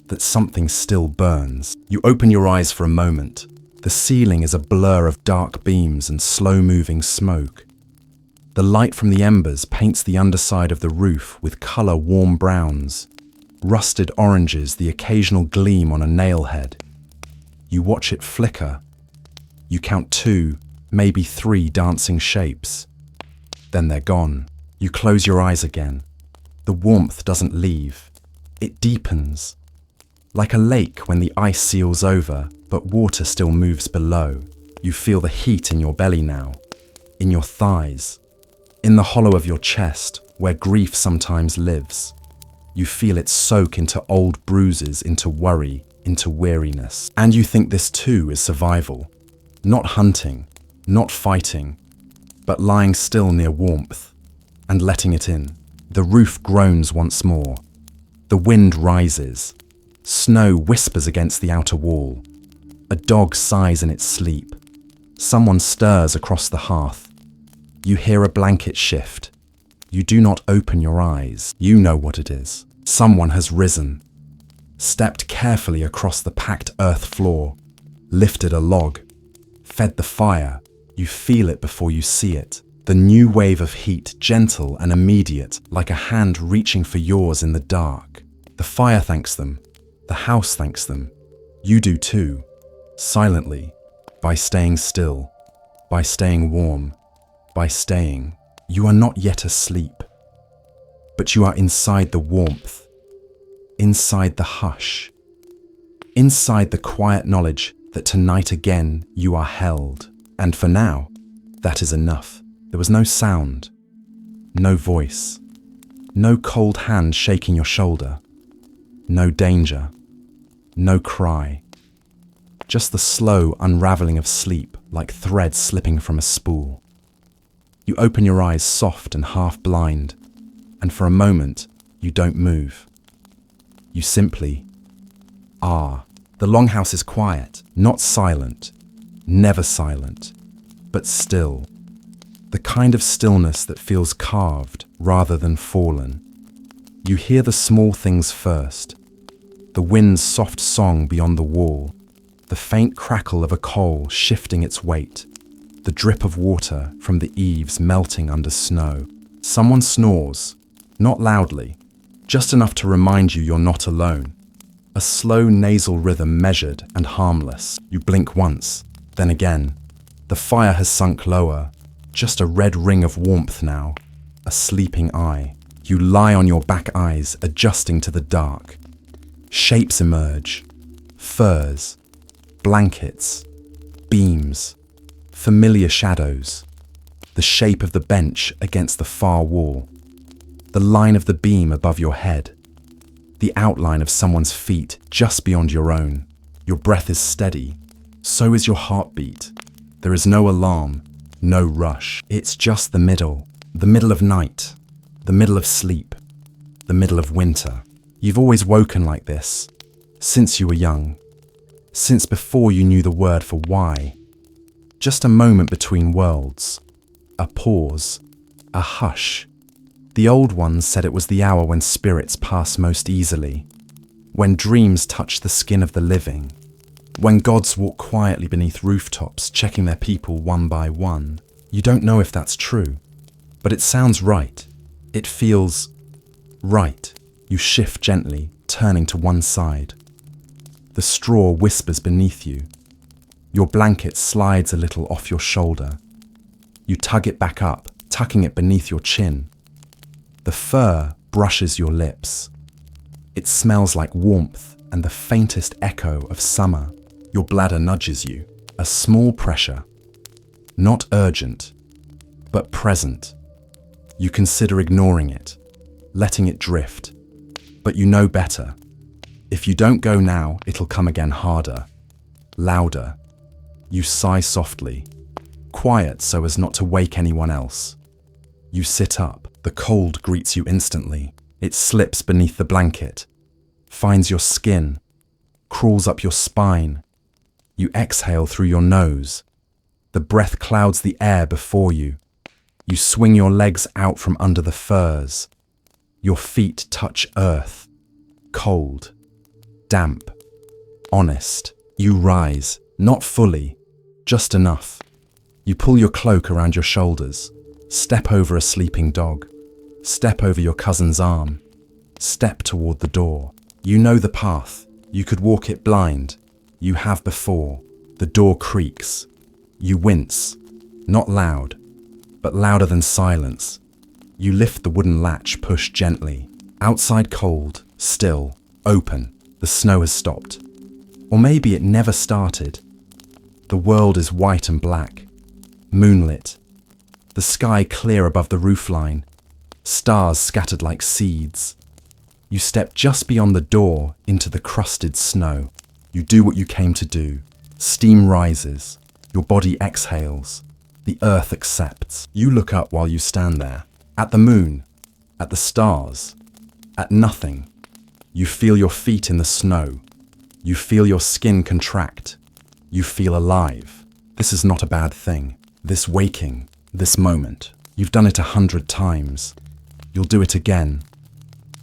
A: That something still burns. You open your eyes for a moment. The ceiling is a blur of dark beams and slow-moving smoke. The light from the embers paints the underside of the roof with colour warm browns, rusted oranges, the occasional gleam on a nail head. You watch it flicker. You count 2, maybe 3 dancing shapes. Then they're gone. You close your eyes again. The warmth doesn't leave. It deepens. Like a lake when the ice seals over, but water still moves below. You feel the heat in your belly now, in your thighs, in the hollow of your chest, where grief sometimes lives. You feel it soak into old bruises, into worry, into weariness. And you think this too is survival. Not hunting, not fighting, but lying still near warmth and letting it in. The roof groans once more. The wind rises. Snow whispers against the outer wall. A dog sighs in its sleep. Someone stirs across the hearth. You hear a blanket shift. You do not open your eyes. You know what it is. Someone has risen, stepped carefully across the packed earth floor, lifted a log, fed the fire. You feel it before you see it. The new wave of heat, gentle and immediate, like a hand reaching for yours in the dark. The fire thanks them. The house thanks them. You do too, silently, by staying still, by staying warm, by staying. You are not yet asleep, but you are inside the warmth, inside the hush, inside the quiet knowledge that tonight again you are held. And for now, that is enough. There was no sound, no voice, no cold hand shaking your shoulder, no danger, no cry. Just the slow unraveling of sleep like thread slipping from a spool. You open your eyes soft and half blind, and for a moment, you don't move. You simply are. The longhouse is quiet, not silent, never silent, but still. The kind of stillness that feels carved rather than fallen. You hear the small things first. The wind's soft song beyond the wall, the faint crackle of a coal shifting its weight, the drip of water from the eaves melting under snow. Someone snores, not loudly, just enough to remind you you're not alone. A slow nasal rhythm measured and harmless. You blink once, then again. The fire has sunk lower, just a red ring of warmth now, a sleeping eye. You lie on your back eyes, adjusting to the dark. Shapes emerge, furs, blankets, beams, familiar shadows, the shape of the bench against the far wall, the line of the beam above your head, the outline of someone's feet just beyond your own. Your breath is steady, so is your heartbeat. There is no alarm, no rush. It's just the middle of night, the middle of sleep, the middle of winter. You've always woken like this, since you were young, since before you knew the word for why. Just a moment between worlds, a pause, a hush. The old ones said it was the hour when spirits pass most easily, when dreams touch the skin of the living, when gods walk quietly beneath rooftops, checking their people one by one. You don't know if that's true, but it sounds right. It feels right. You shift gently, turning to one side. The straw whispers beneath you. Your blanket slides a little off your shoulder. You tug it back up, tucking it beneath your chin. The fur brushes your lips. It smells like warmth and the faintest echo of summer. Your bladder nudges you, a small pressure. Not urgent, but present. You consider ignoring it, letting it drift. But you know better. If you don't go now, it'll come again harder, louder. You sigh softly, quiet so as not to wake anyone else. You sit up. The cold greets you instantly. It slips beneath the blanket, finds your skin, crawls up your spine. You exhale through your nose. The breath clouds the air before you. You swing your legs out from under the furs. Your feet touch earth, cold, damp, honest. You rise, not fully, just enough. You pull your cloak around your shoulders, step over a sleeping dog, step over your cousin's arm, step toward the door. You know the path. You could walk it blind. You have before. The door creaks. You wince, not loud, but louder than silence. You lift the wooden latch, push gently. Outside cold, still, open. The snow has stopped. Or maybe it never started. The world is white and black, moonlit. The sky clear above the roofline, stars scattered like seeds. You step just beyond the door into the crusted snow. You do what you came to do. Steam rises. Your body exhales. The earth accepts. You look up while you stand there. At the moon. At the stars. At nothing. You feel your feet in the snow. You feel your skin contract. You feel alive. This is not a bad thing. This waking, this moment. You've done it 100 times. You'll do it again.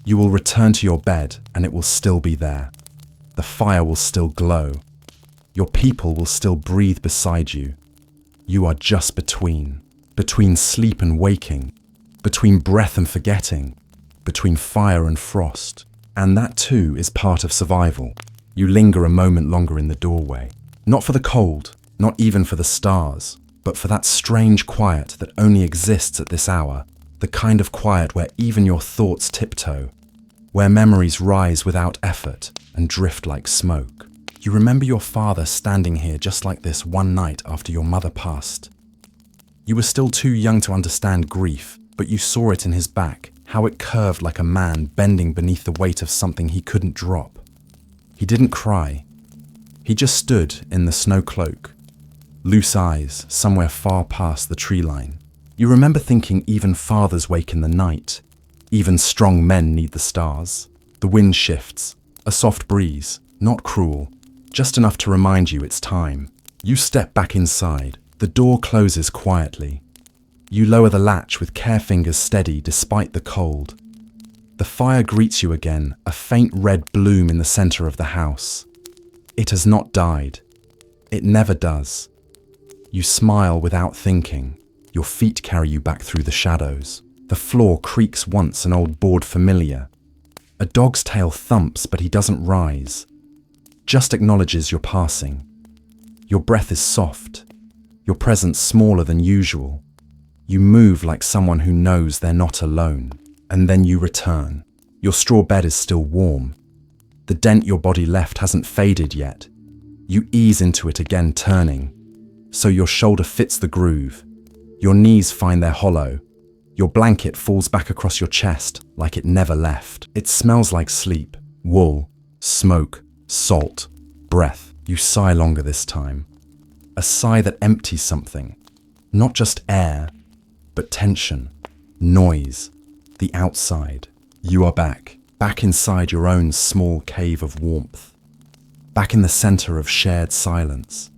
A: You will return to your bed and it will still be there. The fire will still glow. Your people will still breathe beside you. You are just between sleep and waking, between breath and forgetting, between fire and frost. And that too is part of survival. You linger a moment longer in the doorway, not for the cold, not even for the stars, but for that strange quiet that only exists at this hour, the kind of quiet where even your thoughts tiptoe, where memories rise without effort and drift like smoke. You remember your father standing here just like this one night after your mother passed. You were still too young to understand grief, but you saw it in his back, how it curved like a man bending beneath the weight of something he couldn't drop. He didn't cry. He just stood in the snow cloak, loose eyes somewhere far past the tree line. You remember thinking even fathers wake in the night. Even strong men need the stars. The wind shifts, a soft breeze, not cruel, just enough to remind you it's time. You step back inside. The door closes quietly. You lower the latch with care fingers steady despite the cold. The fire greets you again, a faint red bloom in the center of the house. It has not died. It never does. You smile without thinking. Your feet carry you back through the shadows. The floor creaks once, an old board familiar. A dog's tail thumps, but he doesn't rise. Just acknowledges your passing. Your breath is soft. Your presence smaller than usual. You move like someone who knows they're not alone. And then you return. Your straw bed is still warm. The dent your body left hasn't faded yet. You ease into it again, turning. So your shoulder fits the groove. Your knees find their hollow. Your blanket falls back across your chest like it never left. It smells like sleep, wool, smoke, salt, breath. You sigh longer this time. A sigh that empties something. Not just air, but tension, noise. The outside. You are back inside your own small cave of warmth, back in the center of shared silence,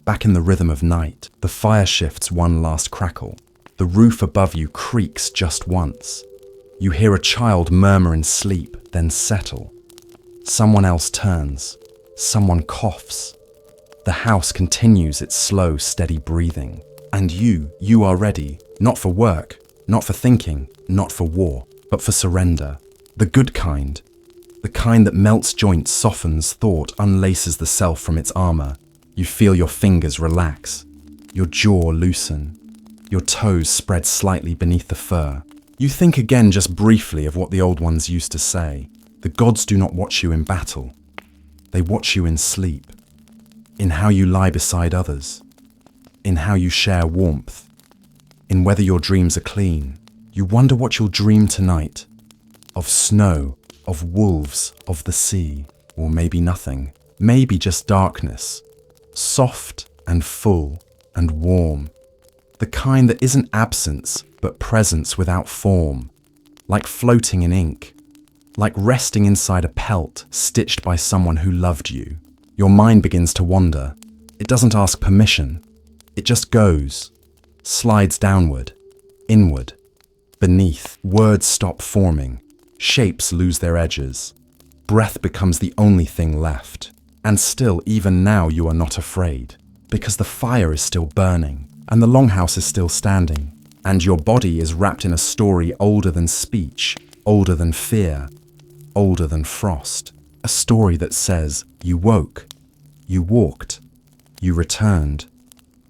A: back in the rhythm of night. The fire shifts one last crackle. The roof above you creaks just once. You hear a child murmur in sleep, then settle. Someone else turns. Someone coughs. The house continues its slow, steady breathing. And you are ready, not for work, not for thinking, not for war, but for surrender. The good kind. The kind that melts joints, softens thought, unlaces the self from its armor. You feel your fingers relax, your jaw loosen, your toes spread slightly beneath the fur. You think again just briefly of what the old ones used to say. The gods do not watch you in battle. They watch you in sleep, in how you lie beside others, in how you share warmth, in whether your dreams are clean. You wonder what you'll dream tonight. Of snow, of wolves, of the sea, or maybe nothing. Maybe just darkness, soft and full and warm. The kind that isn't absence, but presence without form, like floating in ink, like resting inside a pelt stitched by someone who loved you. Your mind begins to wander. It doesn't ask permission. It just goes, slides downward, inward, beneath. Words stop forming. Shapes lose their edges. Breath becomes the only thing left. And still, even now, you are not afraid, because the fire is still burning, and the longhouse is still standing, and your body is wrapped in a story older than speech, older than fear, older than frost. A story that says, you woke, you walked, you returned,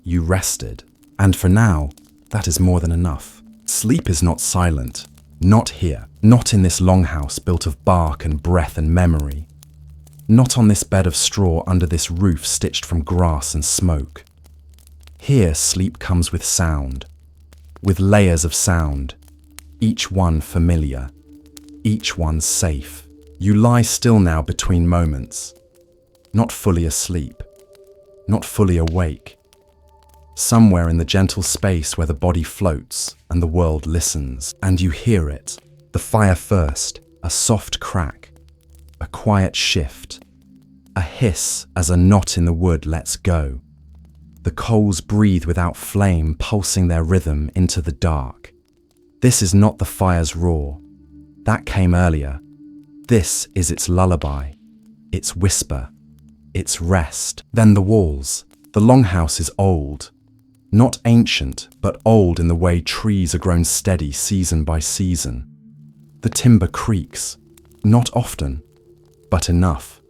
A: you rested. And for now, that is more than enough. Sleep is not silent. Not here. Not in this longhouse built of bark and breath and memory. Not on this bed of straw under this roof stitched from grass and smoke. Here sleep comes with sound, with layers of sound, each one familiar, each one safe. You lie still now between moments, not fully asleep, not fully awake. Somewhere in the gentle space where the body floats and the world listens, and you hear it. The fire first, a soft crack, a quiet shift, a hiss as a knot in the wood lets go. The coals breathe without flame, pulsing their rhythm into the dark. This is not the fire's roar. That came earlier. This is its lullaby, its whisper, its rest. Then the walls. The longhouse is old. Not ancient, but old in the way trees are grown steady season by season. The timber creaks, not often, but enough.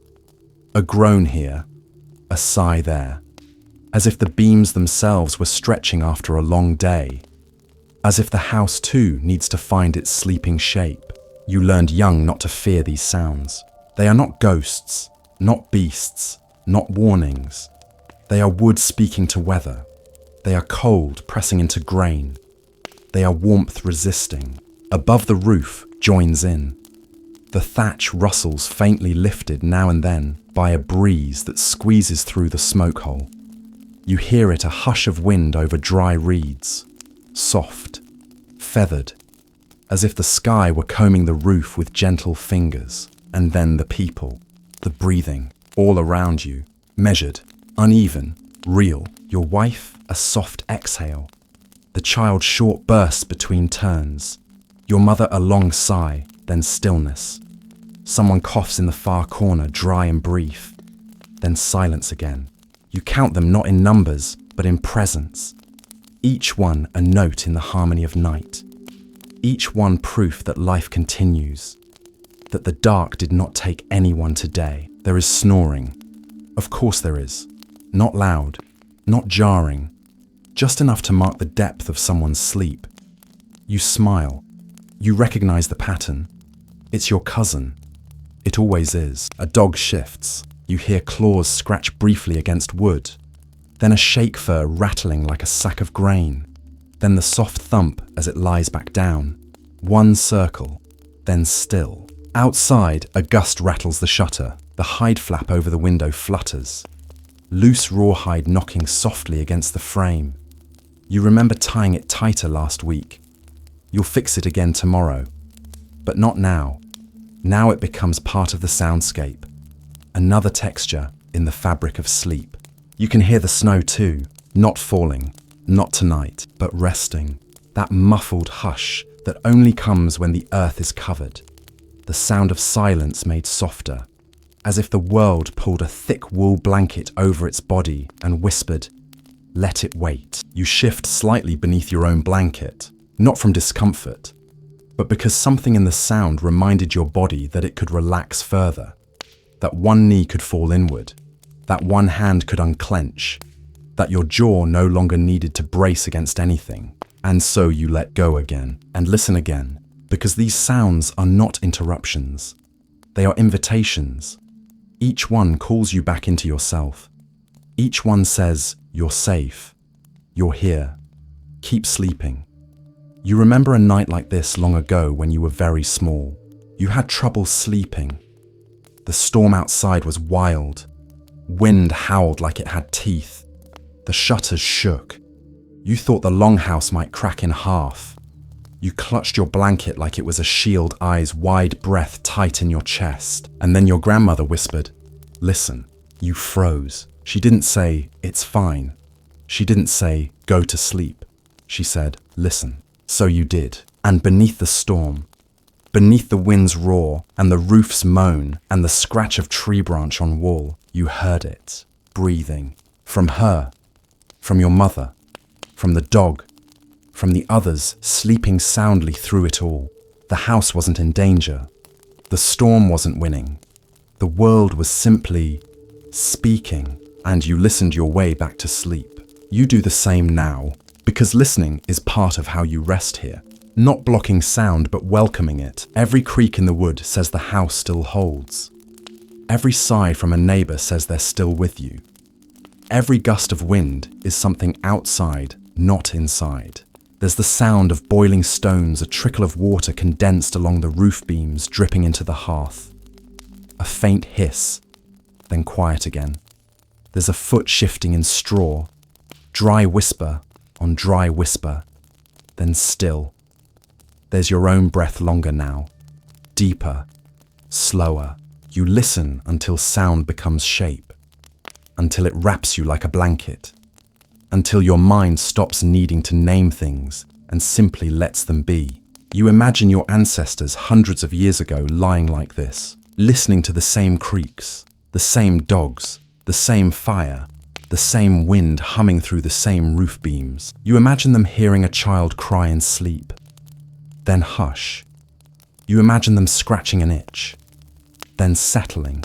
A: A groan here, a sigh there, as if the beams themselves were stretching after a long day, as if the house too needs to find its sleeping shape. You learned young not to fear these sounds. They are not ghosts, not beasts, not warnings. They are wood speaking to weather. They are cold pressing into grain. They are warmth resisting. Above the roof joins in. The thatch rustles faintly lifted now and then by a breeze that squeezes through the smoke hole. You hear it, a hush of wind over dry reeds, soft, feathered, as if the sky were combing the roof with gentle fingers. And then the people, the breathing, all around you, measured, uneven, real. Your wife, a soft exhale. The child, short bursts between turns. Your mother, a long sigh, then stillness. Someone coughs in the far corner, dry and brief. Then silence again. You count them not in numbers, but in presence. Each one a note in the harmony of night. Each one proof that life continues. That the dark did not take anyone today. There is snoring. Of course there is. Not loud, not jarring. Just enough to mark the depth of someone's sleep. You smile. You recognize the pattern. It's your cousin. It always is. A dog shifts. You hear claws scratch briefly against wood. Then a shake fur rattling like a sack of grain. Then the soft thump as it lies back down. One circle, then still. Outside, a gust rattles the shutter. The hide flap over the window flutters. Loose rawhide knocking softly against the frame. You remember tying it tighter last week. You'll fix it again tomorrow. But not now. Now it becomes part of the soundscape. Another texture in the fabric of sleep. You can hear the snow too, not falling, not tonight, but resting. That muffled hush that only comes when the earth is covered. The sound of silence made softer, as if the world pulled a thick wool blanket over its body and whispered, "Let it wait." You shift slightly beneath your own blanket, not from discomfort, but because something in the sound reminded your body that it could relax further, that one knee could fall inward, that one hand could unclench, that your jaw no longer needed to brace against anything. And so you let go again and listen again, because these sounds are not interruptions. They are invitations. Each one calls you back into yourself. Each one says, you're safe. You're here. Keep sleeping. You remember a night like this long ago when you were very small. You had trouble sleeping. The storm outside was wild. Wind howled like it had teeth. The shutters shook. You thought the longhouse might crack in half. You clutched your blanket like it was a shield, eyes wide, breath tight in your chest. And then your grandmother whispered, "Listen." You froze. She didn't say, "It's fine." She didn't say, "Go to sleep." She said, "Listen." So you did. And beneath the storm, beneath the wind's roar and the roof's moan and the scratch of tree branch on wall, you heard it, breathing. From her, from your mother, from the dog, from the others sleeping soundly through it all. The house wasn't in danger. The storm wasn't winning. The world was simply speaking, and you listened your way back to sleep. You do the same now, because listening is part of how you rest here. Not blocking sound, but welcoming it. Every creak in the wood says the house still holds. Every sigh from a neighbor says they're still with you. Every gust of wind is something outside, not inside. There's the sound of boiling stones, a trickle of water condensed along the roof beams, dripping into the hearth. A faint hiss, then quiet again. There's a foot shifting in straw, dry whisper on dry whisper, then still. There's your own breath longer now, deeper, slower. You listen until sound becomes shape, until it wraps you like a blanket, until your mind stops needing to name things and simply lets them be. You imagine your ancestors hundreds of years ago lying like this, listening to the same creaks, the same dogs, the same fire, the same wind humming through the same roof beams. You imagine them hearing a child cry in sleep, then hush. You imagine them scratching an itch, then settling.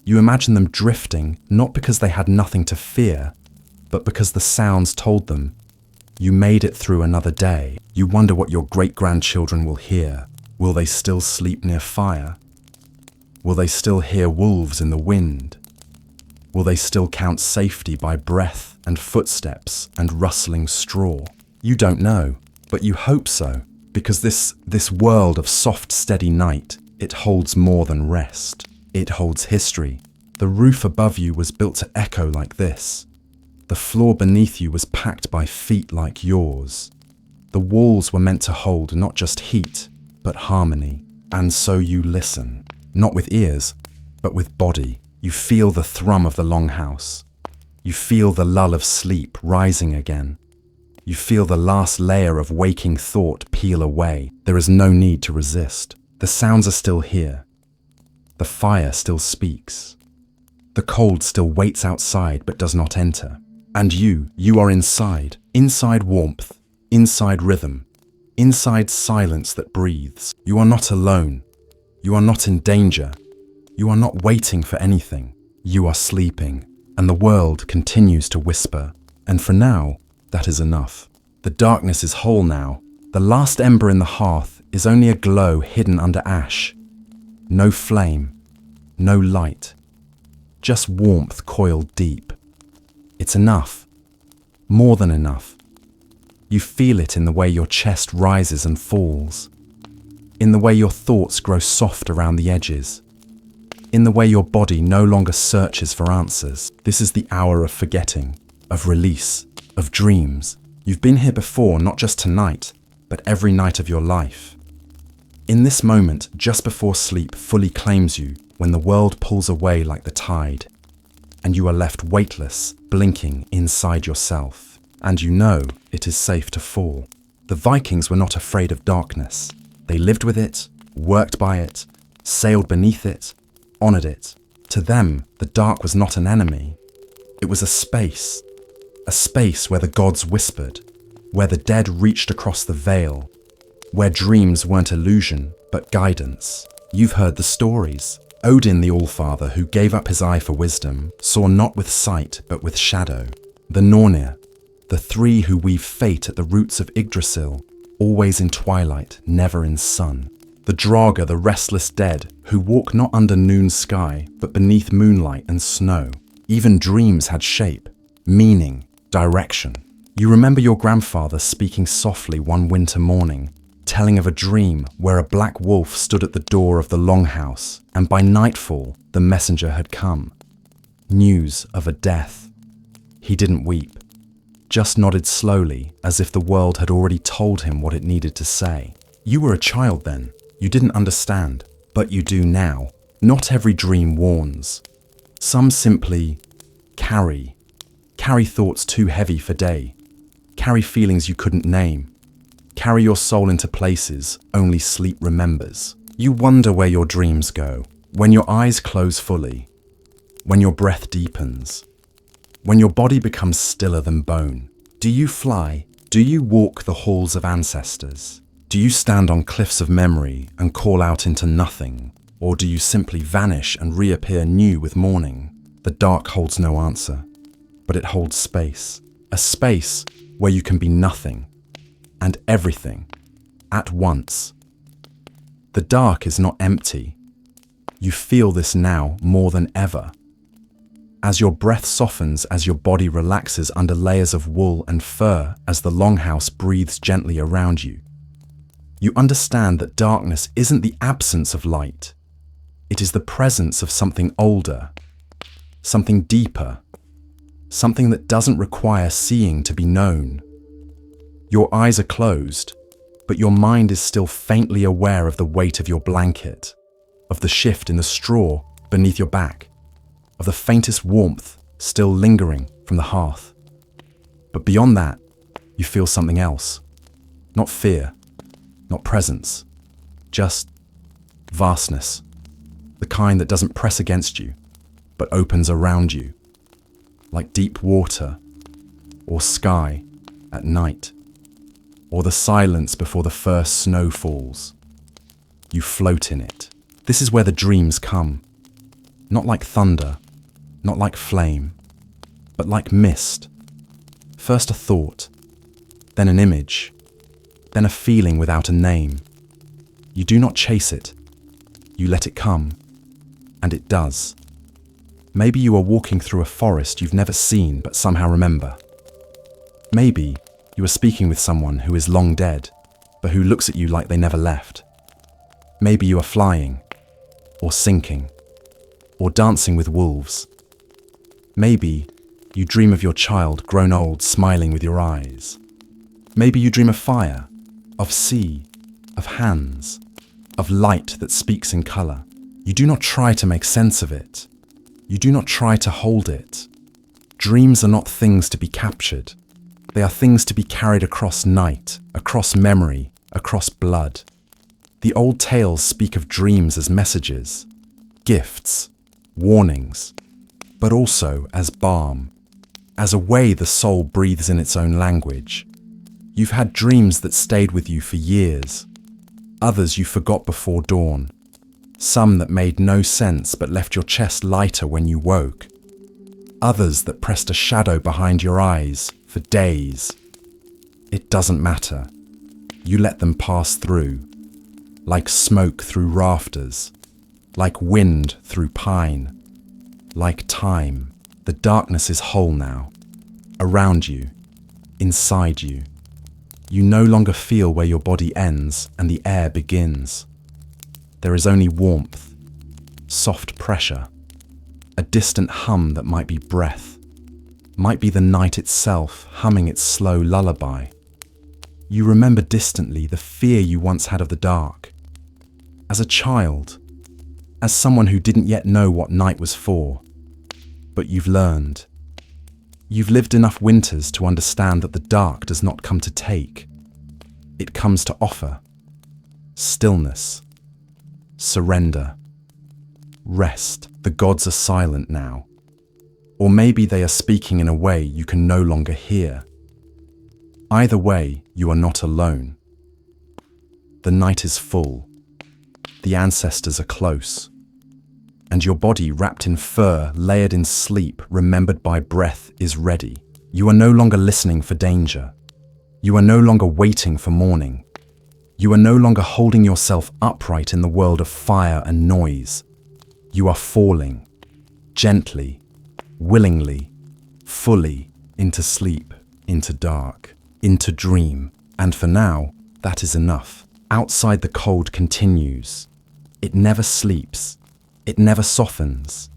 A: You imagine them drifting, not because they had nothing to fear, but because the sounds told them, you made it through another day. You wonder what your great-grandchildren will hear. Will they still sleep near fire? Will they still hear wolves in the wind? Will they still count safety by breath and footsteps and rustling straw? You don't know, but you hope so, because this world of soft, steady night, it holds more than rest. It holds history. The roof above you was built to echo like this. The floor beneath you was packed by feet like yours. The walls were meant to hold not just heat, but harmony. And so you listen, not with ears, but with body. You feel the thrum of the longhouse. You feel the lull of sleep rising again. You feel the last layer of waking thought peel away. There is no need to resist. The sounds are still here. The fire still speaks. The cold still waits outside but does not enter. And you are inside. Inside warmth, inside rhythm, inside silence that breathes. You are not alone. You are not in danger. You are not waiting for anything. You are sleeping, and the world continues to whisper. And for now, that is enough. The darkness is whole now. The last ember in the hearth is only a glow hidden under ash. No flame, no light, just warmth coiled deep. It's enough, more than enough. You feel it in the way your chest rises and falls, in the way your thoughts grow soft around the edges, in the way your body no longer searches for answers. This is the hour of forgetting, of release, of dreams. You've been here before, not just tonight, but every night of your life. In this moment, just before sleep fully claims you, when the world pulls away like the tide, and you are left weightless, blinking inside yourself, and you know it is safe to fall. The Vikings were not afraid of darkness. They lived with it, worked by it, sailed beneath it, honored it. To them, the dark was not an enemy. It was a space where the gods whispered, where the dead reached across the veil, where dreams weren't illusion, but guidance. You've heard the stories. Odin, the Allfather, who gave up his eye for wisdom, saw not with sight, but with shadow. The Nornir, The three who weave fate at the roots of Yggdrasil, always in twilight, never in sun. The Draga, the restless dead, who walk not under noon sky, but beneath moonlight and snow. Even dreams had shape, meaning, direction. You remember your grandfather speaking softly one winter morning, telling of a dream where a black wolf stood at the door of the longhouse, and by nightfall the messenger had come. News of a death. He didn't weep, just nodded slowly as if the world had already told him what it needed to say. You were a child then. You didn't understand, but you do now. Not every dream warns. Some simply carry thoughts too heavy for day, carry feelings you couldn't name, carry your soul into places only sleep remembers. You wonder where your dreams go, when your eyes close fully, when your breath deepens, when your body becomes stiller than bone. Do you fly? Do you walk the halls of ancestors? Do you stand on cliffs of memory and call out into nothing? Or do you simply vanish and reappear new with morning? The dark holds no answer, but it holds space. A space where you can be nothing and everything at once. The dark is not empty. You feel this now more than ever. As your breath softens, as your body relaxes under layers of wool and fur, as the longhouse breathes gently around you, you understand that darkness isn't the absence of light. It is the presence of something older, something deeper, something that doesn't require seeing to be known. Your eyes are closed, but your mind is still faintly aware of the weight of your blanket, of the shift in the straw beneath your back, of the faintest warmth still lingering from the hearth. But beyond that, you feel something else. Not fear, not presence, just vastness. The kind that doesn't press against you, but opens around you, like deep water or sky at night, or the silence before the first snow falls. You float in it. This is where the dreams come, not like thunder, not like flame, but like mist. First a thought, then an image, then a feeling without a name. You do not chase it, you let it come, and it does. Maybe you are walking through a forest you've never seen but somehow remember. Maybe you are speaking with someone who is long dead, but who looks at you like they never left. Maybe you are flying, or sinking, or dancing with wolves. Maybe you dream of your child grown old smiling with your eyes. Maybe you dream of fire, of sea, of hands, of light that speaks in color. You do not try to make sense of it. You do not try to hold it. Dreams are not things to be captured. They are things to be carried across night, across memory, across blood. The old tales speak of dreams as messages, gifts, warnings, but also as balm, as a way the soul breathes in its own language. You've had dreams that stayed with you for years, others you forgot before dawn, some that made no sense but left your chest lighter when you woke, others that pressed a shadow behind your eyes for days. It doesn't matter. You let them pass through, like smoke through rafters, like wind through pine, like time. The darkness is whole now, around you, inside you. You no longer feel where your body ends and the air begins. There is only warmth, soft pressure, a distant hum that might be breath, might be the night itself humming its slow lullaby. You remember distantly the fear you once had of the dark. As a child, as someone who didn't yet know what night was for, but you've learned. You've lived enough winters to understand that the dark does not come to take. It comes to offer. Stillness. Surrender. Rest. The gods are silent now. Or maybe they are speaking in a way you can no longer hear. Either way, you are not alone. The night is full. The ancestors are close. And your body, wrapped in fur, layered in sleep, remembered by breath, is ready. You are no longer listening for danger. You are no longer waiting for morning. You are no longer holding yourself upright in the world of fire and noise. You are falling, gently, willingly, fully, into sleep, into dark, into dream. And for now, that is enough. Outside, the cold continues. It never sleeps. It never softens.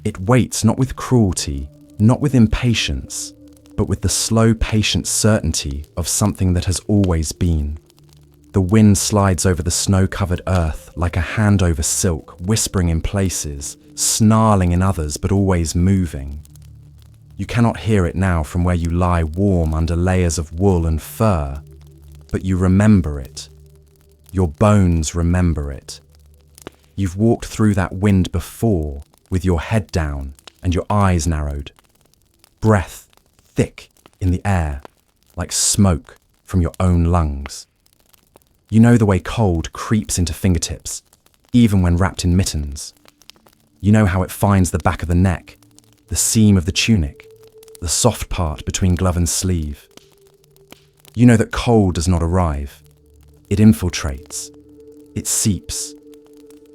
A: It waits not with cruelty, not with impatience, but with the slow, patient certainty of something that has always been. The wind slides over the snow-covered earth like a hand over silk, whispering in places, snarling in others, but always moving. You cannot hear it now from where you lie warm under layers of wool and fur, but you remember it. Your bones remember it. You've walked through that wind before, with your head down and your eyes narrowed. Breath thick in the air, like smoke from your own lungs. You know the way cold creeps into fingertips, even when wrapped in mittens. You know how it finds the back of the neck, the seam of the tunic, the soft part between glove and sleeve. You know that cold does not arrive. It infiltrates. It seeps.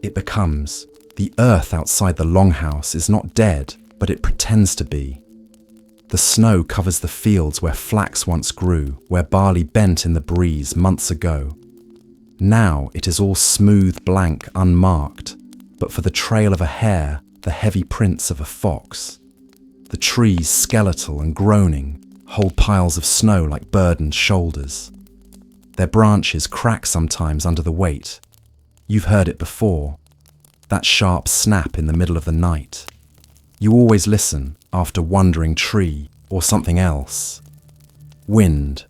A: It becomes. The earth outside the longhouse is not dead, but it pretends to be. The snow covers the fields where flax once grew, where barley bent in the breeze months ago. Now it is all smooth, blank, unmarked, but for the trail of a hare, the heavy prints of a fox. The trees, skeletal and groaning, hold piles of snow like burdened shoulders. Their branches crack sometimes under the weight. You've heard it before, that sharp snap in the middle of the night. You always listen after wandering tree or something else. Wind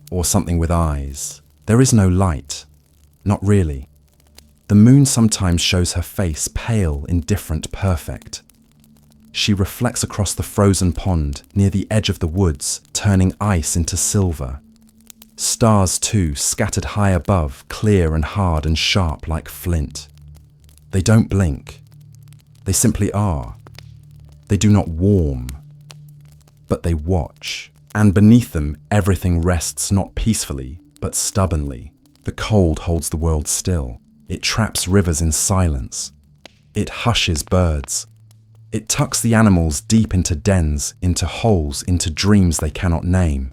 A: or something with eyes. There is no light. Not really. The moon sometimes shows her face pale, indifferent, perfect. She reflects across the frozen pond near the edge of the woods, turning ice into silver. Stars too, scattered high above, clear and hard and sharp like flint. They don't blink. They simply are. They do not warm, but they watch. And beneath them, everything rests not peacefully, but stubbornly. The cold holds the world still. It traps rivers in silence. It hushes birds. It tucks the animals deep into dens, into holes, into dreams they cannot name.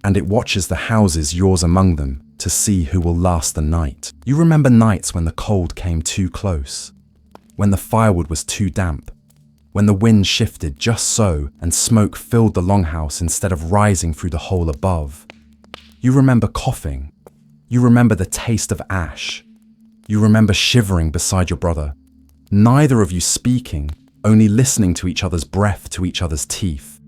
A: And it watches the houses, yours among them, to see who will last the night. You remember nights when the cold came too close, when the firewood was too damp, when the wind shifted just so and smoke filled the longhouse instead of rising through the hole above. You remember coughing. You remember the taste of ash. You remember shivering beside your brother, neither of you speaking, only listening to each other's breath, to each other's teeth,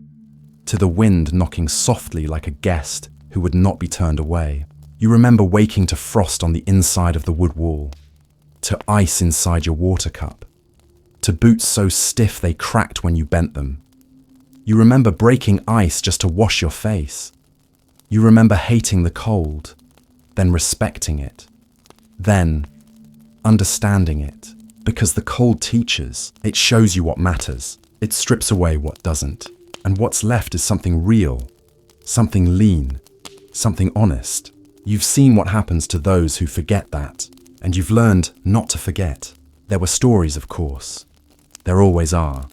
A: to the wind knocking softly like a guest who would not be turned away. You remember waking to frost on the inside of the wood wall, to ice inside your water cup, to boots so stiff they cracked when you bent them. You remember breaking ice just to wash your face. You remember hating the cold, then respecting it, then understanding it. Because the cold teaches. It shows you what matters. It strips away what doesn't. And what's left is something real, something lean, something honest. You've seen what happens to those who forget that, and you've learned not to forget. There were stories, of course. There always are.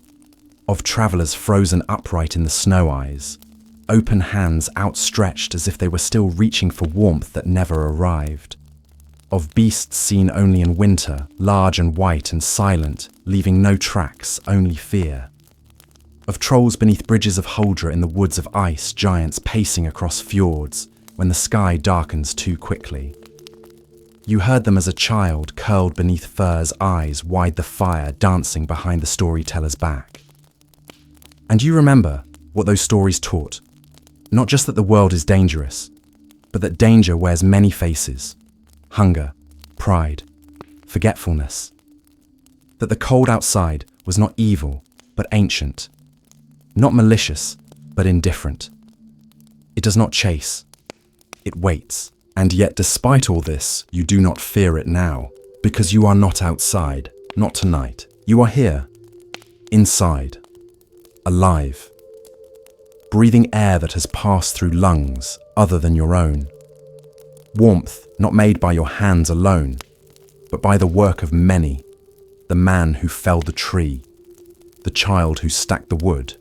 A: Of travelers frozen upright in the snow eyes, open hands outstretched as if they were still reaching for warmth that never arrived. Of beasts seen only in winter, large and white and silent, leaving no tracks, only fear. Of trolls beneath bridges of Huldra in the woods of ice, giants pacing across fjords when the sky darkens too quickly. You heard them as a child, curled beneath fur's eyes, wide the fire, dancing behind the storyteller's back. And you remember what those stories taught. Not just that the world is dangerous, but that danger wears many faces. Hunger, pride, forgetfulness. That the cold outside was not evil, but ancient. Not malicious, but indifferent. It does not chase. It waits. And yet, despite all this, you do not fear it now, because you are not outside, not tonight. You are here, inside, alive. breathing air that has passed through lungs other than your own. Warmth not made by your hands alone, but by the work of many, the man who felled the tree, the child who stacked the wood,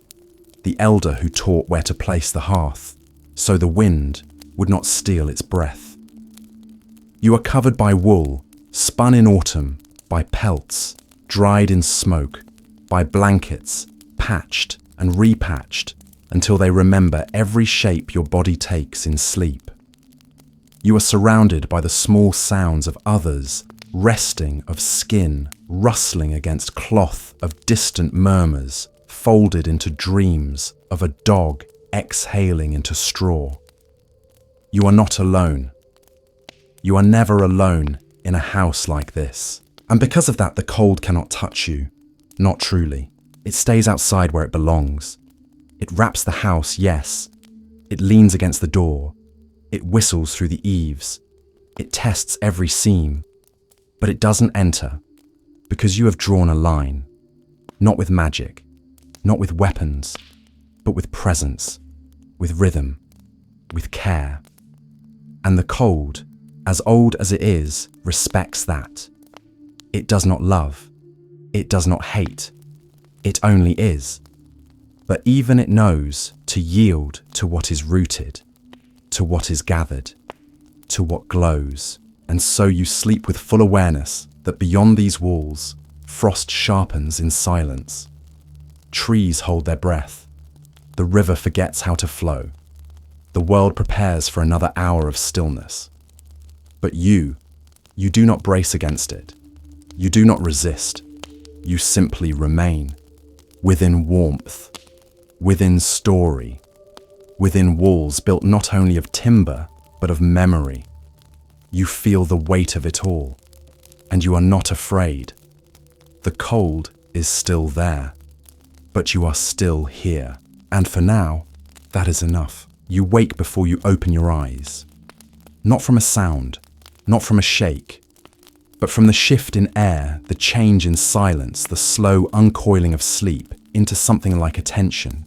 A: the elder who taught where to place the hearth, so the wind would not steal its breath. You are covered by wool, spun in autumn, by pelts, dried in smoke, by blankets, patched and repatched until they remember every shape your body takes in sleep. You are surrounded by the small sounds of others, resting of skin, rustling against cloth, of distant murmurs, folded into dreams of a dog exhaling into straw. You are not alone. You are never alone in a house like this. And because of that, the cold cannot touch you. Not truly. It stays outside where it belongs. It wraps the house, yes. It leans against the door. It whistles through the eaves. It tests every seam. But it doesn't enter, because you have drawn a line. Not with magic, not with weapons, but with presence, with rhythm, with care. And the cold, as old as it is, respects that. It does not love. It does not hate. It only is. But even it knows to yield to what is rooted, to what is gathered, to what glows. And so you sleep with full awareness that beyond these walls, frost sharpens in silence. Trees hold their breath. The river forgets how to flow. The world prepares for another hour of stillness. But you do not brace against it. You do not resist. You simply remain. Within warmth. Within story. Within walls built not only of timber, but of memory. You feel the weight of it all, and you are not afraid. The cold is still there, but you are still here. And for now, that is enough. You wake before you open your eyes. Not from a sound, not from a shake, but from the shift in air, the change in silence, the slow uncoiling of sleep into something like attention.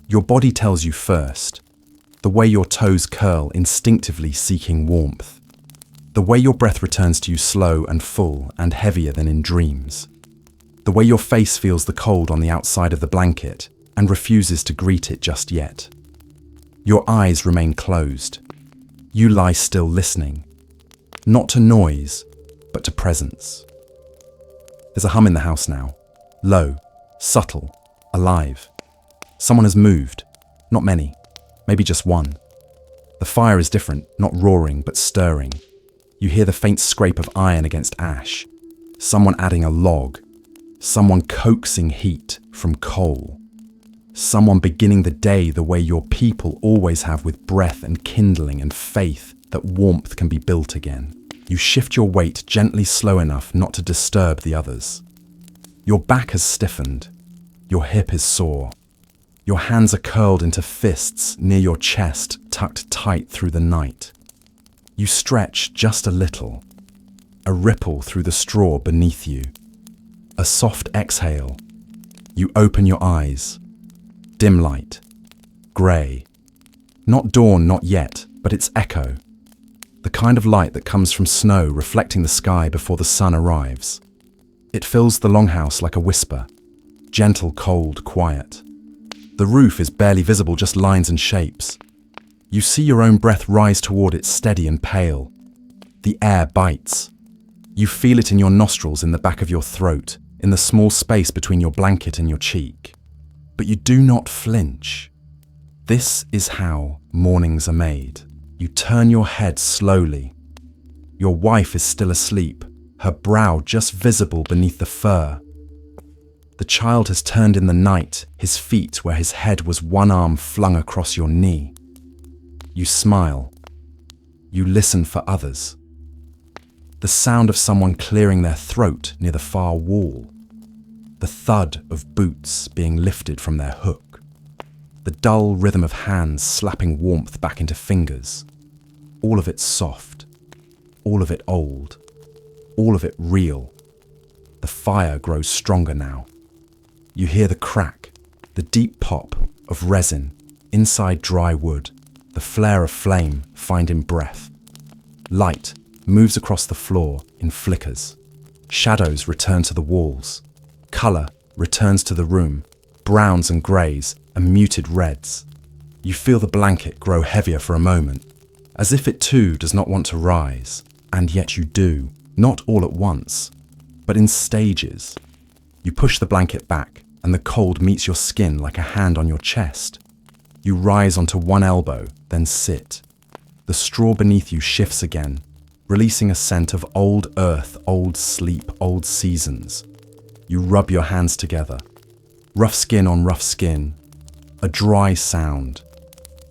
A: Your body tells you first, the way your toes curl instinctively seeking warmth. The way your breath returns to you slow and full and heavier than in dreams. The way your face feels the cold on the outside of the blanket and refuses to greet it just yet. Your eyes remain closed. You lie still listening, not to noise, but to presence. There's a hum in the house now, low, subtle, alive. Someone has moved, not many, maybe just one. The fire is different, not roaring, but stirring. You hear the faint scrape of iron against ash, someone adding a log, someone coaxing heat from coal, someone beginning the day the way your people always have, with breath and kindling and faith that warmth can be built again. You shift your weight gently, slow enough not to disturb the others. Your back has stiffened, your hip is sore, your hands are curled into fists near your chest, tucked tight through the night. You stretch just a little, a ripple through the straw beneath you, a soft exhale. You open your eyes. Dim light, grey. Not dawn, not yet, but its echo. The kind of light that comes from snow reflecting the sky before the sun arrives. It fills the longhouse like a whisper, gentle, cold, quiet. The roof is barely visible, just lines and shapes. You see your own breath rise toward it, steady and pale. The air bites. You feel it in your nostrils, in the back of your throat, in the small space between your blanket and your cheek. But you do not flinch. This is how mornings are made. You turn your head slowly. Your wife is still asleep, her brow just visible beneath the fur. The child has turned in the night, his feet where his head was, one arm flung across your knee. You smile. You listen for others. The sound of someone clearing their throat near the far wall. The thud of boots being lifted from their hook. The dull rhythm of hands slapping warmth back into fingers. All of it soft. All of it old. All of it real. The fire grows stronger now. You hear the crack, the deep pop of resin inside dry wood, the flare of flame finding breath. Light moves across the floor in flickers. Shadows return to the walls. Colour returns to the room, browns and greys and muted reds. You feel the blanket grow heavier for a moment, as if it too does not want to rise, and yet you do, not all at once, but in stages. You push the blanket back, and the cold meets your skin like a hand on your chest. You rise onto one elbow, then sit. The straw beneath you shifts again, releasing a scent of old earth, old sleep, old seasons. You rub your hands together. Rough skin on rough skin. A dry sound.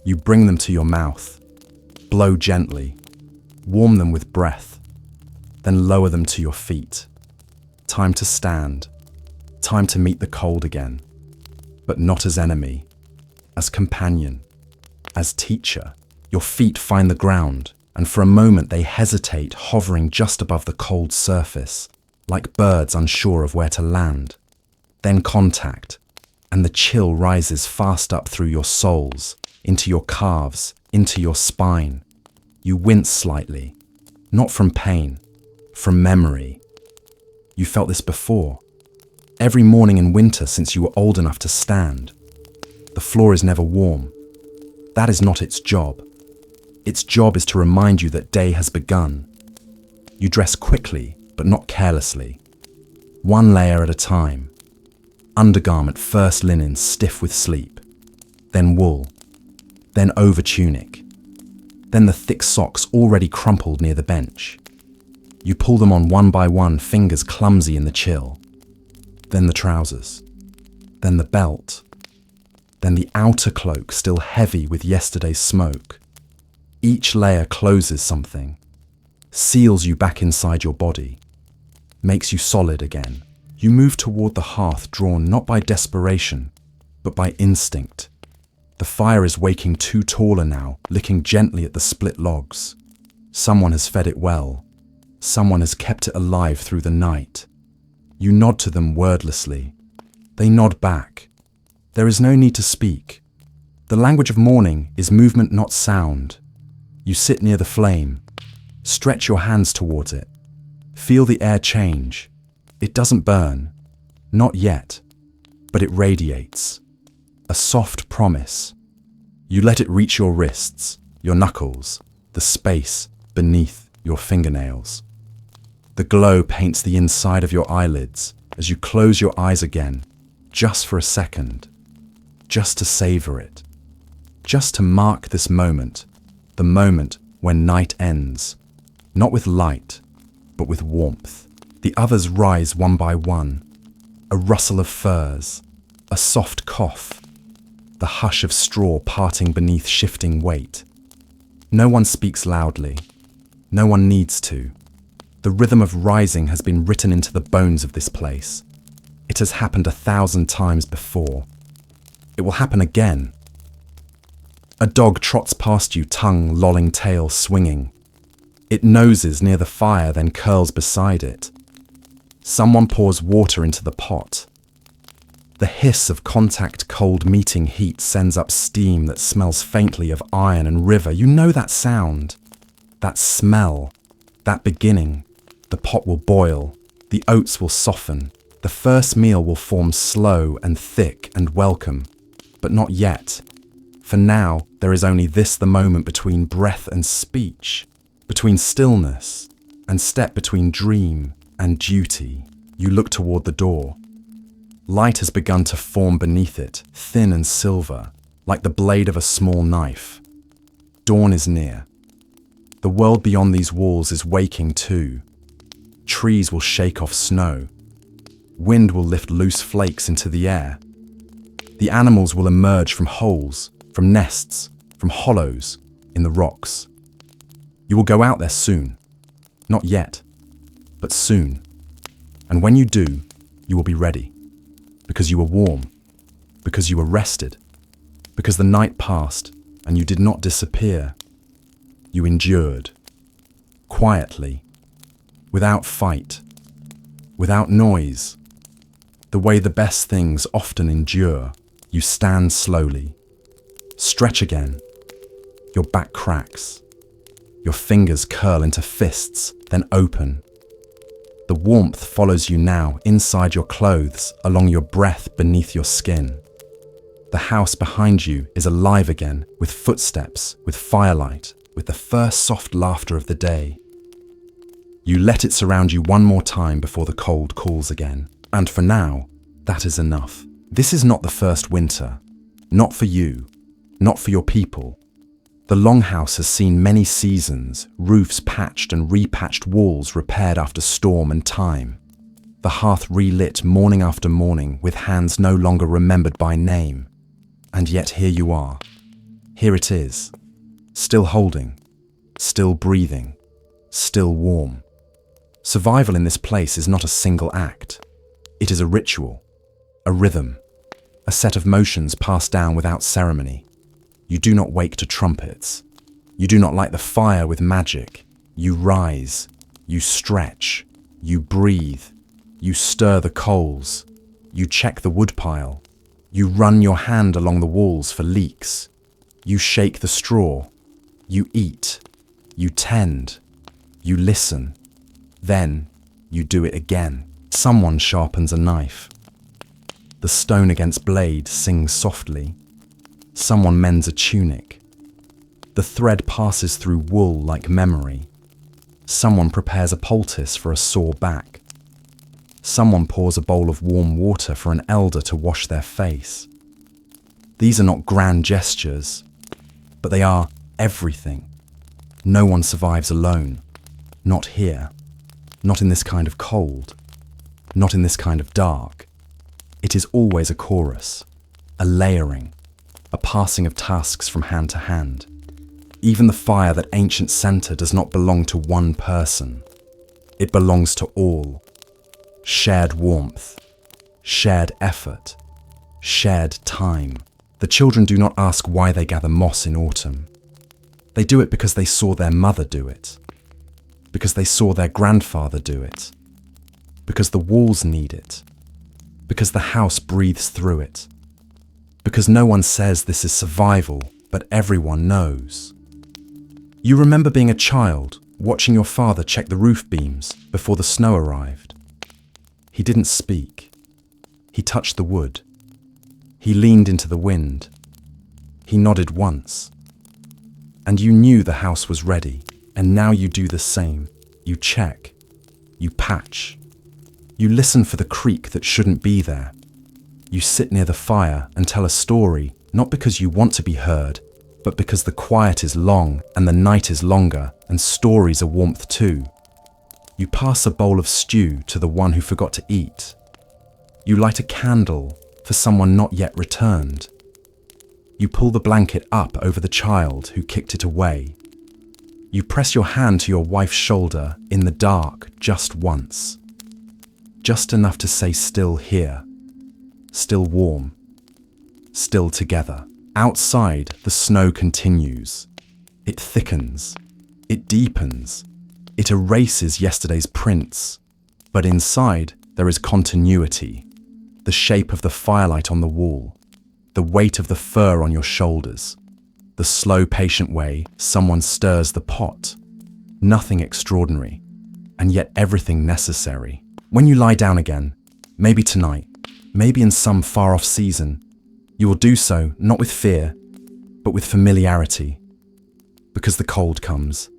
A: You bring them to your mouth. Blow gently. Warm them with breath. Then lower them to your feet. Time to stand. Time to meet the cold again. But not as enemy. As companion. As teacher. Your feet find the ground, and for a moment they hesitate, hovering just above the cold surface, like birds unsure of where to land. Then contact, and the chill rises fast up through your soles, into your calves, into your spine. You wince slightly, not from pain, from memory. You felt this before, every morning in winter since you were old enough to stand. The floor is never warm. That is not its job. Its job is to remind you that day has begun. You dress quickly, but not carelessly. One layer at a time. Undergarment first linen stiff with sleep. Then wool. Then over tunic. Then the thick socks already crumpled near the bench. You pull them on one by one, fingers clumsy in the chill. Then the trousers. Then the belt. Then the outer cloak still heavy with yesterday's smoke. Each layer closes something, seals you back inside your body, makes you solid again. You move toward the hearth, drawn not by desperation, but by instinct. The fire is waking too taller now, licking gently at the split logs. Someone has fed it well. Someone has kept it alive through the night. You nod to them wordlessly. They nod back. There is no need to speak. The language of morning is movement, not sound. You sit near the flame. Stretch your hands towards it. Feel the air change. It doesn't burn. Not yet. But it radiates. A soft promise. You let it reach your wrists, your knuckles, the space beneath your fingernails. The glow paints the inside of your eyelids as you close your eyes again, just for a second. Just to savor it. Just to mark this moment. The moment when night ends, not with light, but with warmth. The others rise one by one. A rustle of furs, a soft cough, the hush of straw parting beneath shifting weight. No one speaks loudly. No one needs to. The rhythm of rising has been written into the bones of this place. It has happened 1,000 times before. It will happen again. A dog trots past you, tongue lolling, tail swinging. It noses near the fire, then curls beside it. Someone pours water into the pot. The hiss of contact cold meeting heat sends up steam that smells faintly of iron and river. You know that sound, that smell, that beginning. The pot will boil, the oats will soften, the first meal will form slow and thick and welcome, but not yet. For now, there is only this, the moment between breath and speech, between stillness and step, between dream and duty. You look toward the door. Light has begun to form beneath it, thin and silver, like the blade of a small knife. Dawn is near. The world beyond these walls is waking too. Trees will shake off snow. Wind will lift loose flakes into the air. The animals will emerge from holes, from nests, from hollows in the rocks. You will go out there soon. Not yet, but soon. And when you do, you will be ready. Because you were warm. Because you were rested. Because the night passed and you did not disappear. You endured. Quietly. Without fight. Without noise. The way the best things often endure. You stand slowly. Stretch again. Your back cracks. Your fingers curl into fists, then open. The warmth follows you now inside your clothes, along your breath beneath your skin. The house behind you is alive again, with footsteps, with firelight, with the first soft laughter of the day. You let it surround you one more time before the cold calls again. And for now, that is enough. This is not the first winter. Not for you. Not for your people. The longhouse has seen many seasons, roofs patched and repatched, walls repaired after storm and time. The hearth relit morning after morning with hands no longer remembered by name. And yet here you are. Here it is. Still holding. Still breathing. Still warm. Survival in this place is not a single act. It is a ritual. A rhythm. A set of motions passed down without ceremony. You do not wake to trumpets. You do not light the fire with magic. You rise. You stretch. You breathe. You stir the coals. You check the woodpile. You run your hand along the walls for leaks. You shake the straw. You eat. You tend. You listen. Then you do it again. Someone sharpens a knife. The stone against blade sings softly. Someone mends a tunic. The thread passes through wool like memory. Someone prepares a poultice for a sore back. Someone pours a bowl of warm water for an elder to wash their face. These are not grand gestures, but they are everything. No one survives alone. Not here. Not in this kind of cold. Not in this kind of dark. It is always a chorus, a layering, a passing of tasks from hand to hand. Even the fire that ancient center does not belong to one person. It belongs to all. Shared warmth, shared effort, shared time. The children do not ask why they gather moss in autumn. They do it because they saw their mother do it, because they saw their grandfather do it, because the walls need it, because the house breathes through it, because no one says this is survival, but everyone knows. You remember being a child, watching your father check the roof beams before the snow arrived. He didn't speak. He touched the wood. He leaned into the wind. He nodded once. And you knew the house was ready, and now you do the same. You check. You patch. You listen for the creak that shouldn't be there. You sit near the fire and tell a story, not because you want to be heard, but because the quiet is long and the night is longer and stories are warmth too. You pass a bowl of stew to the one who forgot to eat. You light a candle for someone not yet returned. You pull the blanket up over the child who kicked it away. You press your hand to your wife's shoulder in the dark just once. Just enough to say still here, still warm, still together. Outside, the snow continues. It thickens. It deepens. It erases yesterday's prints. But inside, there is continuity. The shape of the firelight on the wall. The weight of the fur on your shoulders. The slow, patient way someone stirs the pot. Nothing extraordinary, and yet everything necessary. When you lie down again, maybe tonight, maybe in some far-off season, you will do so not with fear, but with familiarity. Because the cold comes,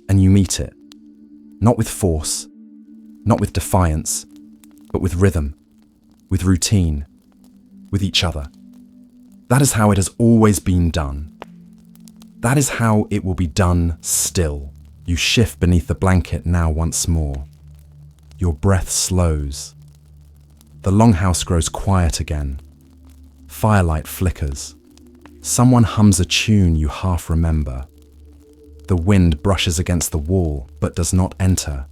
A: and you meet it. Not with force, not with defiance, but with rhythm, with routine, with each other. That is how it has always been done. That is how it will be done still. You shift beneath the blanket now once more. Your breath slows. The longhouse grows quiet again. Firelight flickers. Someone hums a tune you half remember. The wind brushes against the wall, but does not enter.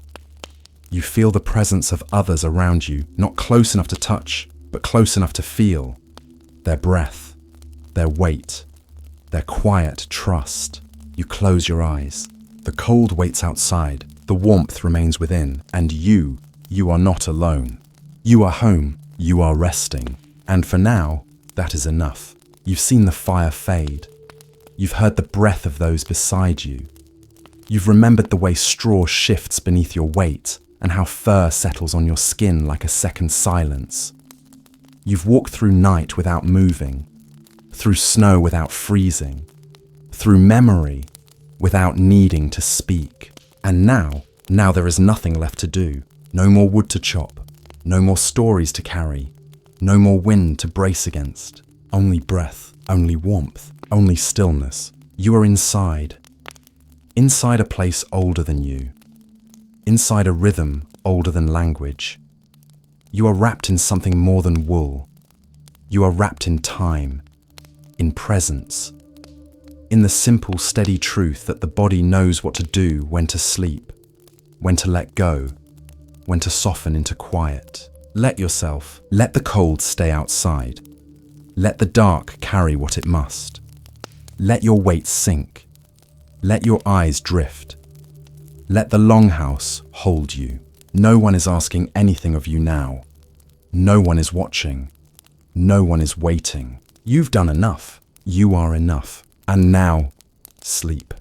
A: You feel the presence of others around you, not close enough to touch, but close enough to feel. Their breath, their weight, their quiet trust. You close your eyes. The cold waits outside, the warmth remains within, and you are not alone. You are home, you are resting, and for now, that is enough. You've seen the fire fade. You've heard the breath of those beside you. You've remembered the way straw shifts beneath your weight and how fur settles on your skin like a second silence. You've walked through night without moving, through snow without freezing, through memory without needing to speak. And now there is nothing left to do. No more wood to chop, no more stories to carry, no more wind to brace against. Only breath, only warmth, only stillness. You are inside a place older than you, inside a rhythm older than language. You are wrapped in something more than wool. You are wrapped in time, in presence, in the simple, steady truth that the body knows what to do when to sleep, when to let go, when to soften into quiet. Let yourself, let the cold stay outside. Let the dark carry what it must. Let your weight sink. Let your eyes drift. Let the longhouse hold you. No one is asking anything of you now. No one is watching. No one is waiting. You've done enough. You are enough. And now, sleep.